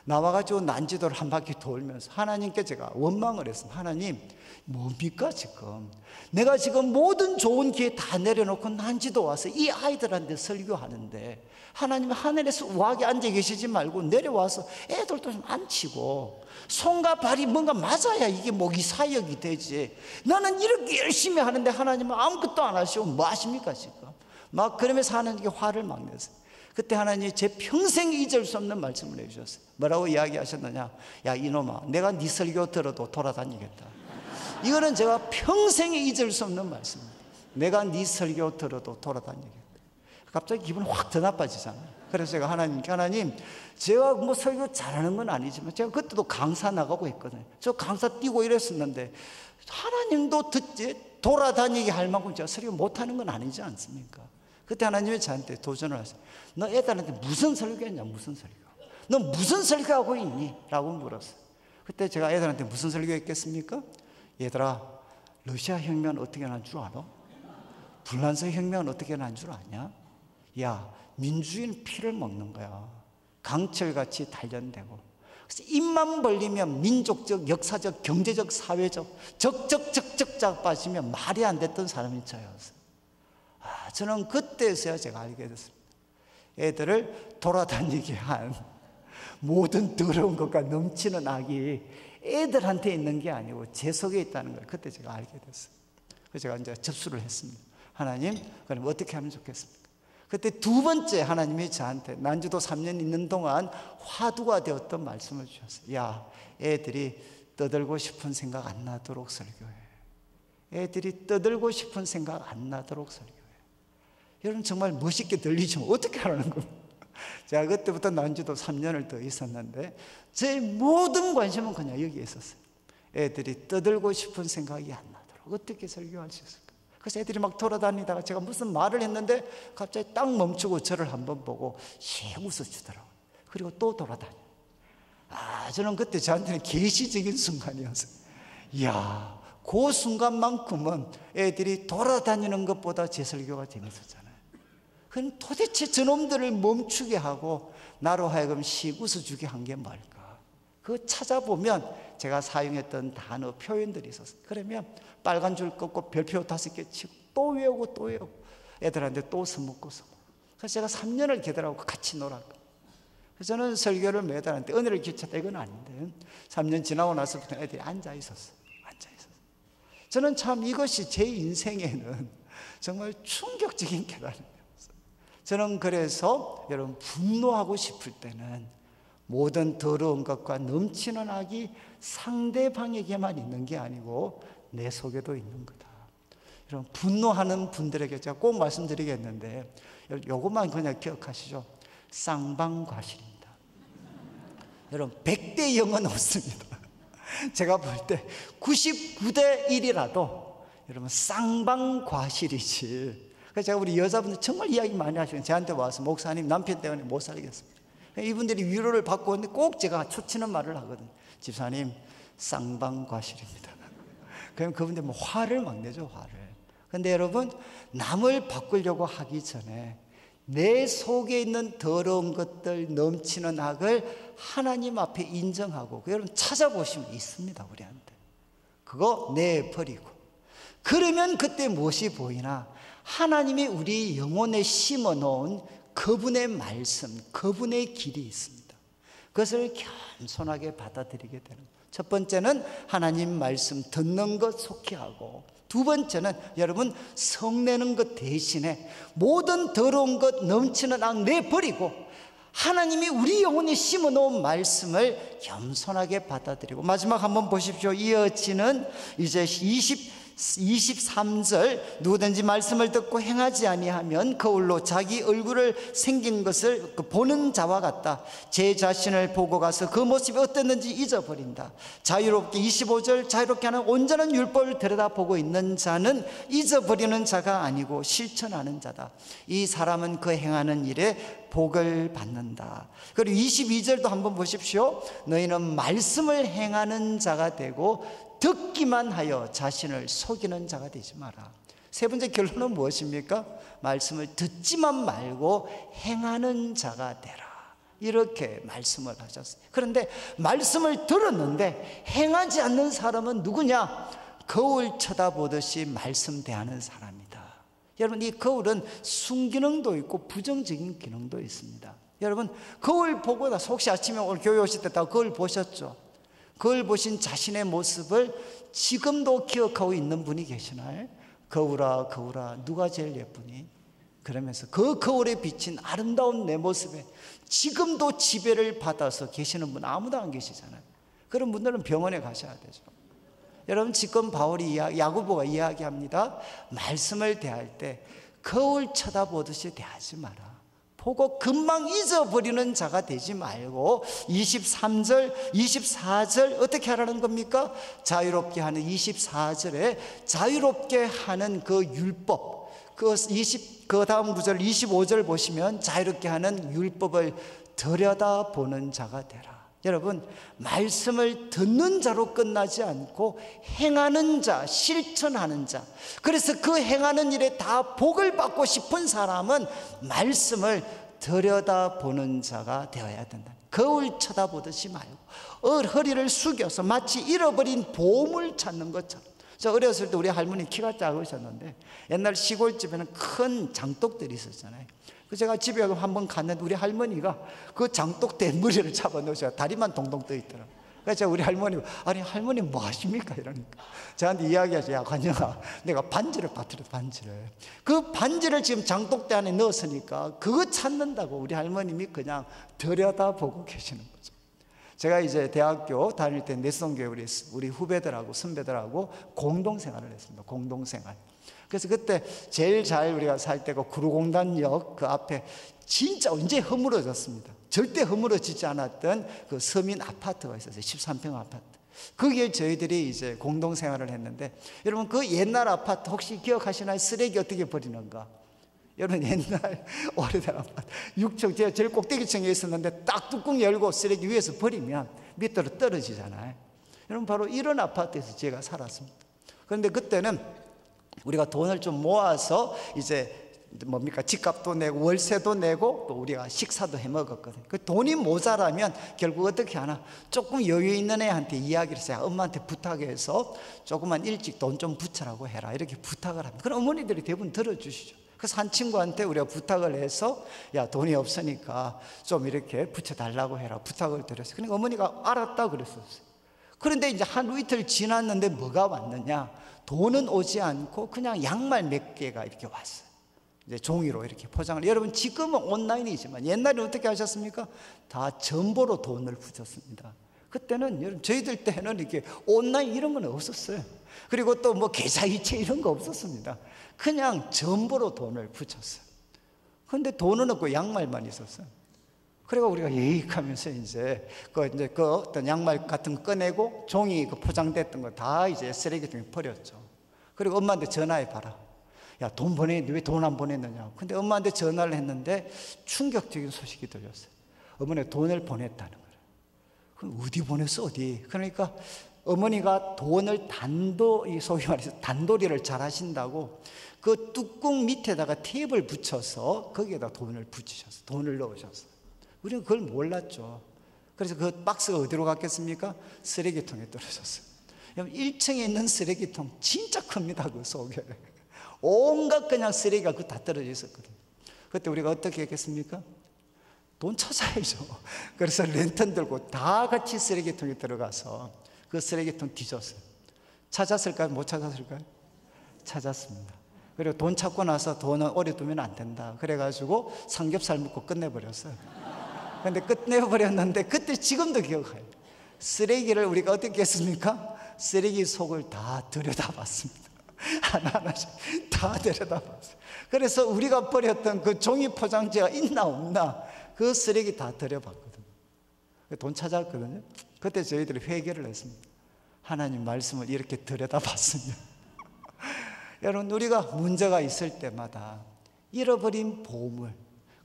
나와가지고 난지도를 한 바퀴 돌면서 하나님께 제가 원망을 했습니다. 하나님, 뭡니까 지금? 내가 지금 모든 좋은 기회 다 내려놓고 난지도 와서 이 아이들한테 설교하는데, 하나님 하늘에서 우아하게 앉아 계시지 말고 내려와서 애들도 좀 앉히고 손과 발이 뭔가 맞아야 이게 목이 사역이 되지. 나는 이렇게 열심히 하는데 하나님은 아무것도 안 하시고 뭐 하십니까 지금? 막 그러면서 하나님께 화를 막 냈어요. 그때 하나님이 제 평생 잊을 수 없는 말씀을 해주셨어요. 뭐라고 이야기하셨느냐? 야, 이놈아, 내가 네 설교 들어도 돌아다니겠다. 이거는 제가 평생에 잊을 수 없는 말씀입니다. 내가 네 설교 들어도 돌아다니겠다. 갑자기 기분이 확 더 나빠지잖아요. 그래서 제가 하나님께, 하나님, 제가 뭐 설교 잘하는 건 아니지만 제가 그때도 강사 나가고 했거든요. 저 강사 뛰고 이랬었는데 하나님도 듣지, 돌아다니게 할 만큼 제가 설교 못하는 건 아니지 않습니까? 그때 하나님이 저한테 도전을 하세요. 너 애들한테 무슨 설교했냐? 무슨 설교? 너 무슨 설교하고 있니? 라고 물었어요. 그때 제가 애들한테 무슨 설교했겠습니까? 얘들아, 러시아 혁명은 어떻게 난 줄 알아? 불란서 혁명은 어떻게 난 줄 아냐? 야, 민주주의는 피를 먹는 거야. 강철같이 단련되고, 그래서 입만 벌리면 민족적, 역사적, 경제적, 사회적 적적 빠지면 말이 안 됐던 사람이 저였어요. 저는 그때서야 제가 알게 됐습니다. 애들을 돌아다니게 한 모든 더러운 것과 넘치는 악이 애들한테 있는 게 아니고 제 속에 있다는 걸 그때 제가 알게 됐어요. 그래서 제가 이제 접수를 했습니다. 하나님, 그럼 어떻게 하면 좋겠습니까? 그때 두 번째 하나님이 저한테 난주도 3년 있는 동안 화두가 되었던 말씀을 주셨어요. 야, 애들이 떠들고 싶은 생각 안 나도록 설교해. 애들이 떠들고 싶은 생각 안 나도록 설교해. 여러분 정말 멋있게 들리지만 어떻게 하라는 겁니까? 제가 그때부터 난주도 3년을 더 있었는데 제 모든 관심은 그냥 여기에 있었어요. 애들이 떠들고 싶은 생각이 안 나도록 어떻게 설교할 수 있을까? 그래서 애들이 막 돌아다니다가 제가 무슨 말을 했는데 갑자기 딱 멈추고 저를 한번 보고 씩 웃어주더라고요. 그리고 또 돌아다녀요. 저는 그때 저한테는 계시적인 순간이었어요. 이야, 그 순간만큼은 애들이 돌아다니는 것보다 제 설교가 재밌었잖아요. 그럼 도대체 저놈들을 멈추게 하고 나로 하여금 씩 웃어주게 한 게 뭘까? 그거 찾아보면 제가 사용했던 단어, 표현들이 있었어요. 그러면 빨간 줄 긋고 별표 5개 치고 또 외우고 또 외우고 애들한테 또 써먹고. 그래서 제가 3년을 걔들하고 같이 놀았고, 그래서 저는 설교를 매달 하는데 은혜를 끼쳤다 이건 아닌데 3년 지나고 나서부터 애들이 앉아 있었어요. 저는 참 이것이 제 인생에는 정말 충격적인 깨달음이었어요. 저는 그래서 여러분 분노하고 싶을 때는 모든 더러운 것과 넘치는 악이 상대방에게만 있는 게 아니고 내 속에도 있는 거다. 여러분 분노하는 분들에게 제가 꼭 말씀드리겠는데 요것만 그냥 기억하시죠. 쌍방과실입니다. 여러분 100대 0은 없습니다. 제가 볼 때 99대 1이라도 여러분 쌍방과실이지. 그래서 제가 우리 여자분들 정말 이야기 많이 하시면 저한테 와서 목사님 남편 때문에 못 살겠습니다. 이분들이 위로를 받고 있는데 꼭 제가 초치는 말을 하거든요. 집사님 쌍방과실입니다. 그럼 그분들 뭐 화를 막 내죠, 화를. 근데 여러분 남을 바꾸려고 하기 전에 내 속에 있는 더러운 것들, 넘치는 악을 하나님 앞에 인정하고 여러분 찾아보시면 있습니다, 우리한테. 그거 내버리고. 그러면 그때 무엇이 보이나? 하나님이 우리 영혼에 심어놓은 그분의 말씀, 그분의 길이 있습니다. 그것을 겸손하게 받아들이게 되는 거예요. 첫 번째는 하나님 말씀 듣는 것 속히 하고, 두 번째는 여러분 성내는 것 대신에 모든 더러운 것 넘치는 악 내버리고 하나님이 우리 영혼에 심어놓은 말씀을 겸손하게 받아들이고, 마지막 한번 보십시오. 이어지는 이제 23절 누구든지 말씀을 듣고 행하지 아니하면 거울로 자기 얼굴을 생긴 것을 보는 자와 같다. 제 자신을 보고 가서 그 모습이 어땠는지 잊어버린다. 자유롭게 25절 자유롭게 하는 온전한 율법을 들여다보고 있는 자는 잊어버리는 자가 아니고 실천하는 자다. 이 사람은 그 행하는 일에 복을 받는다. 그리고 22절도 한번 보십시오. 너희는 말씀을 행하는 자가 되고 듣기만 하여 자신을 속이는 자가 되지 마라. 세 번째 결론은 무엇입니까? 말씀을 듣지만 말고 행하는 자가 되라. 이렇게 말씀을 하셨어요. 그런데 말씀을 들었는데 행하지 않는 사람은 누구냐? 거울 쳐다보듯이 말씀 대하는 사람이다. 여러분 이 거울은 순기능도 있고 부정적인 기능도 있습니다. 여러분 거울 보고 나서 혹시 아침에 오늘 교회 오실 때 다 거울 보셨죠? 거울 보신 자신의 모습을 지금도 기억하고 있는 분이 계시나요? 거울아 거울아 누가 제일 예쁘니? 그러면서 그 거울에 비친 아름다운 내 모습에 지금도 지배를 받아서 계시는 분 아무도 안 계시잖아요. 그런 분들은 병원에 가셔야 되죠. 여러분 지금 바울이 야고보가 이야기합니다. 말씀을 대할 때 거울 쳐다보듯이 대하지 마라. 보고 금방 잊어버리는 자가 되지 말고 23절, 24절 어떻게 하라는 겁니까? 자유롭게 하는 24절에 자유롭게 하는 그 율법, 그 다음 구절 25절 보시면 자유롭게 하는 율법을 들여다보는 자가 되라. 여러분 말씀을 듣는 자로 끝나지 않고 행하는 자, 실천하는 자. 그래서 그 행하는 일에 다 복을 받고 싶은 사람은 말씀을 들여다보는 자가 되어야 된다. 거울 쳐다보듯이 말고 허리를 숙여서 마치 잃어버린 보물 찾는 것처럼 저 어렸을 때 우리 할머니 키가 작으셨는데 옛날 시골집에는 큰 장독들이 있었잖아요. 그 제가 집에 한번 갔는데 우리 할머니가 그 장독대 머리를 잡아 놓으셔 다리만 동동 떠 있더라고요. 그래서 제가 우리 할머니, 아니 할머니 뭐 하십니까? 이러니까 저한테 이야기하죠. 야 관영아, 내가 반지를 빠뜨려, 반지를. 그 반지를 지금 장독대 안에 넣었으니까 그거 찾는다고 우리 할머님이 그냥 들여다보고 계시는 거죠. 제가 이제 대학교 다닐 때 넷송교회 우리 후배들하고 선배들하고 공동생활을 했습니다. 공동생활. 그래서 그때 제일 잘 우리가 살 때가 구로공단역 그 앞에 진짜 언제 허물어졌습니다. 절대 허물어지지 않았던 그 서민 아파트가 있었어요. 13평 아파트. 거기에 저희들이 이제 공동생활을 했는데, 여러분 그 옛날 아파트 혹시 기억하시나요? 쓰레기 어떻게 버리는가? 여러분 옛날 오래된 아파트 6층 제가 제일 꼭대기층에 있었는데 딱 뚜껑 열고 쓰레기 위에서 버리면 밑으로 떨어지잖아요. 여러분 바로 이런 아파트에서 제가 살았습니다. 그런데 그때는 우리가 돈을 좀 모아서 이제 뭡니까 집값도 내고 월세도 내고 또 우리가 식사도 해 먹었거든요. 그 돈이 모자라면 결국 어떻게 하나 조금 여유 있는 애한테 이야기를 해서 엄마한테 부탁해서 조금만 일찍 돈 좀 붙여라고 해라 이렇게 부탁을 합니다. 그럼 어머니들이 대부분 들어주시죠. 그래서 한 친구한테 우리가 부탁을 해서 야 돈이 없으니까 좀 이렇게 붙여달라고 해라 부탁을 드렸어요. 그러니까 어머니가 알았다 그랬었어요. 그런데 이제 한 이틀 지났는데 뭐가 왔느냐, 돈은 오지 않고 그냥 양말 몇 개가 이렇게 왔어요. 이제 종이로 이렇게 포장을. 여러분 지금은 온라인이지만 옛날에 어떻게 하셨습니까? 다 전보로 돈을 붙였습니다. 그때는 여러분 저희들 때는 이렇게 온라인 이런 건 없었어요. 그리고 또 뭐 계좌이체 이런 거 없었습니다. 그냥 전보로 돈을 붙였어요. 그런데 돈은 없고 양말만 있었어요. 그리고 우리가 예익하면서 이제 그 어떤 양말 같은 거 꺼내고 종이 그 포장됐던 거 다 이제 쓰레기통에 버렸죠. 그리고 엄마한테 전화해 봐라. 야, 돈 보냈는데 왜 돈 안 보냈느냐. 근데 엄마한테 전화를 했는데 충격적인 소식이 들렸어요. 어머니가 돈을 보냈다는 거예요. 그럼 어디 보냈어, 어디? 그러니까 어머니가 돈을 소위 말해서 단도리를 잘 하신다고 그 뚜껑 밑에다가 테이프를 붙여서 거기에다 돈을 붙이셨어요. 돈을 넣으셨어요. 우리는 그걸 몰랐죠. 그래서 그 박스가 어디로 갔겠습니까? 쓰레기통에 떨어졌어요. 1층에 있는 쓰레기통 진짜 큽니다. 그 속에 온갖 그냥 쓰레기가 그 다 떨어져 있었거든요. 그때 우리가 어떻게 했겠습니까? 돈 찾아야죠. 그래서 랜턴 들고 다 같이 쓰레기통에 들어가서 그 쓰레기통 뒤졌어요. 찾았을까요? 못 찾았을까요? 찾았습니다. 그리고 돈 찾고 나서 돈은 오래 두면 안 된다 그래가지고 삼겹살 먹고 끝내버렸어요. 근데 끝내버렸는데 그때 지금도 기억해요. 쓰레기를 우리가 어떻게 했습니까? 쓰레기 속을 다 들여다봤습니다. 하나하나씩 다 들여다봤어요. 그래서 우리가 버렸던 그 종이 포장지가 있나 없나 그 쓰레기 다 들여봤거든요. 돈 찾았거든요. 그때 저희들이 회개를 했습니다. 하나님 말씀을 이렇게 들여다봤으면 여러분 우리가 문제가 있을 때마다 잃어버린 보물,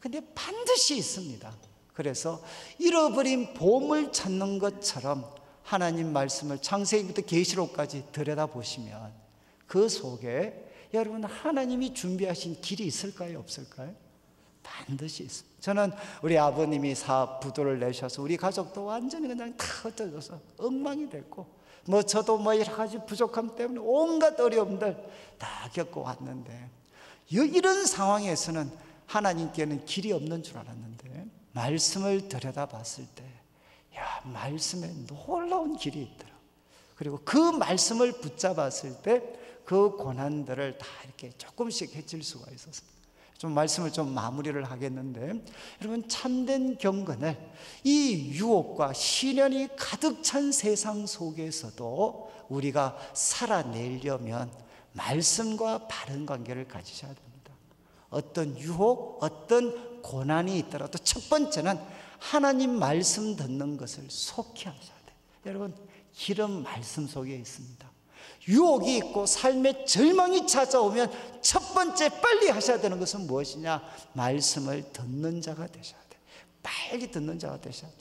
근데 반드시 있습니다. 그래서 잃어버린 보물 찾는 것처럼 하나님 말씀을 창세기부터 계시록까지 들여다보시면 그 속에 여러분 하나님이 준비하신 길이 있을까요? 없을까요? 반드시 있습니다. 저는 우리 아버님이 사부도를 내셔서 우리 가족도 완전히 그냥 다 흩어져서 엉망이 됐고 뭐 저도 뭐 여러 가지 부족함 때문에 온갖 어려움들 다 겪어왔는데 이런 상황에서는 하나님께는 길이 없는 줄 알았는데 말씀을 들여다봤을 때 야, 말씀에 놀라운 길이 있더라. 그리고 그 말씀을 붙잡았을 때 그 고난들을 다 이렇게 조금씩 해칠 수가 있었습니다. 좀 말씀을 좀 마무리를 하겠는데 여러분 참된 경건을 이 유혹과 시련이 가득 찬 세상 속에서도 우리가 살아내려면 말씀과 바른 관계를 가지셔야 됩니다. 어떤 유혹, 어떤 고난이 있더라도 첫 번째는 하나님 말씀 듣는 것을 속히 하셔야 돼요. 여러분 길은 말씀 속에 있습니다. 유혹이 있고 삶의 절망이 찾아오면 첫 번째 빨리 하셔야 되는 것은 무엇이냐? 말씀을 듣는 자가 되셔야 돼요. 빨리 듣는 자가 되셔야 돼요.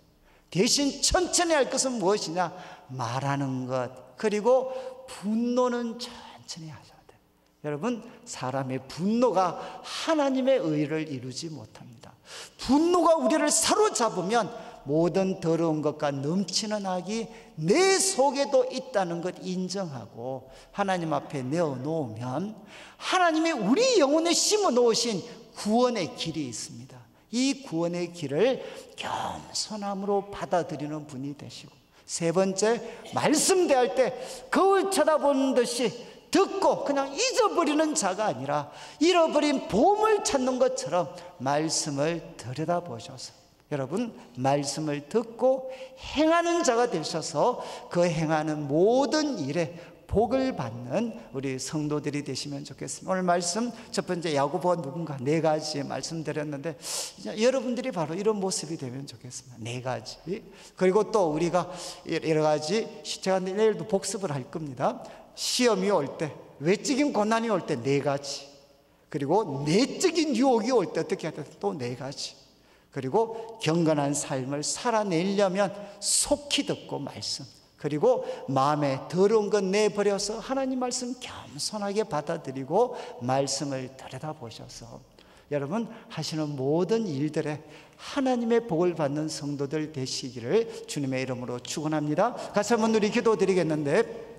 대신 천천히 할 것은 무엇이냐? 말하는 것. 그리고 분노는 천천히 하셔야 돼요. 여러분 사람의 분노가 하나님의 의를 이루지 못합니다. 분노가 우리를 사로잡으면 모든 더러운 것과 넘치는 악이 내 속에도 있다는 것 인정하고 하나님 앞에 내어놓으면 하나님이 우리 영혼에 심어 놓으신 구원의 길이 있습니다. 이 구원의 길을 겸손함으로 받아들이는 분이 되시고, 세 번째, 말씀 대할 때 거울 쳐다보는 듯이 듣고 그냥 잊어버리는 자가 아니라 잃어버린 보물 찾는 것처럼 말씀을 들여다보셔서 여러분 말씀을 듣고 행하는 자가 되셔서 그 행하는 모든 일에 복을 받는 우리 성도들이 되시면 좋겠습니다. 오늘 말씀 첫 번째, 야고보가 누군가 네 가지 말씀드렸는데 여러분들이 바로 이런 모습이 되면 좋겠습니다. 네 가지. 그리고 또 우리가 여러 가지, 제가 내일도 복습을 할 겁니다. 시험이 올 때, 외적인 고난이 올 때 네 가지, 그리고 내적인 유혹이 올 때 어떻게 해야 돼? 또 네 가지. 그리고 경건한 삶을 살아내려면 속히 듣고 말씀, 그리고 마음에 더러운 것 내버려서 하나님 말씀 겸손하게 받아들이고 말씀을 들여다보셔서 여러분 하시는 모든 일들에 하나님의 복을 받는 성도들 되시기를 주님의 이름으로 축원합니다. 같이 한번 우리 기도드리겠는데,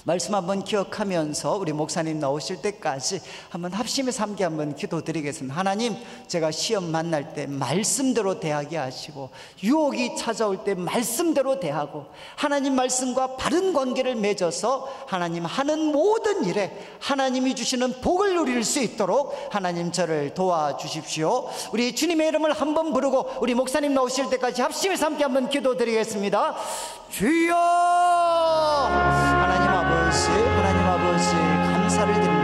말씀 한번 기억하면서 우리 목사님 나오실 때까지 한번 합심해서 함께 한번 기도드리겠습니다. 하나님, 제가 시험 만날 때 말씀대로 대하게 하시고, 유혹이 찾아올 때 말씀대로 대하고, 하나님 말씀과 바른 관계를 맺어서 하나님 하는 모든 일에 하나님이 주시는 복을 누릴 수 있도록 하나님 저를 도와주십시오. 우리 주님의 이름을 한번 부르고 우리 목사님 나오실 때까지 합심해서 함께 한번 기도드리겠습니다. 주여! 하나님 아버지 감사를 드립니다.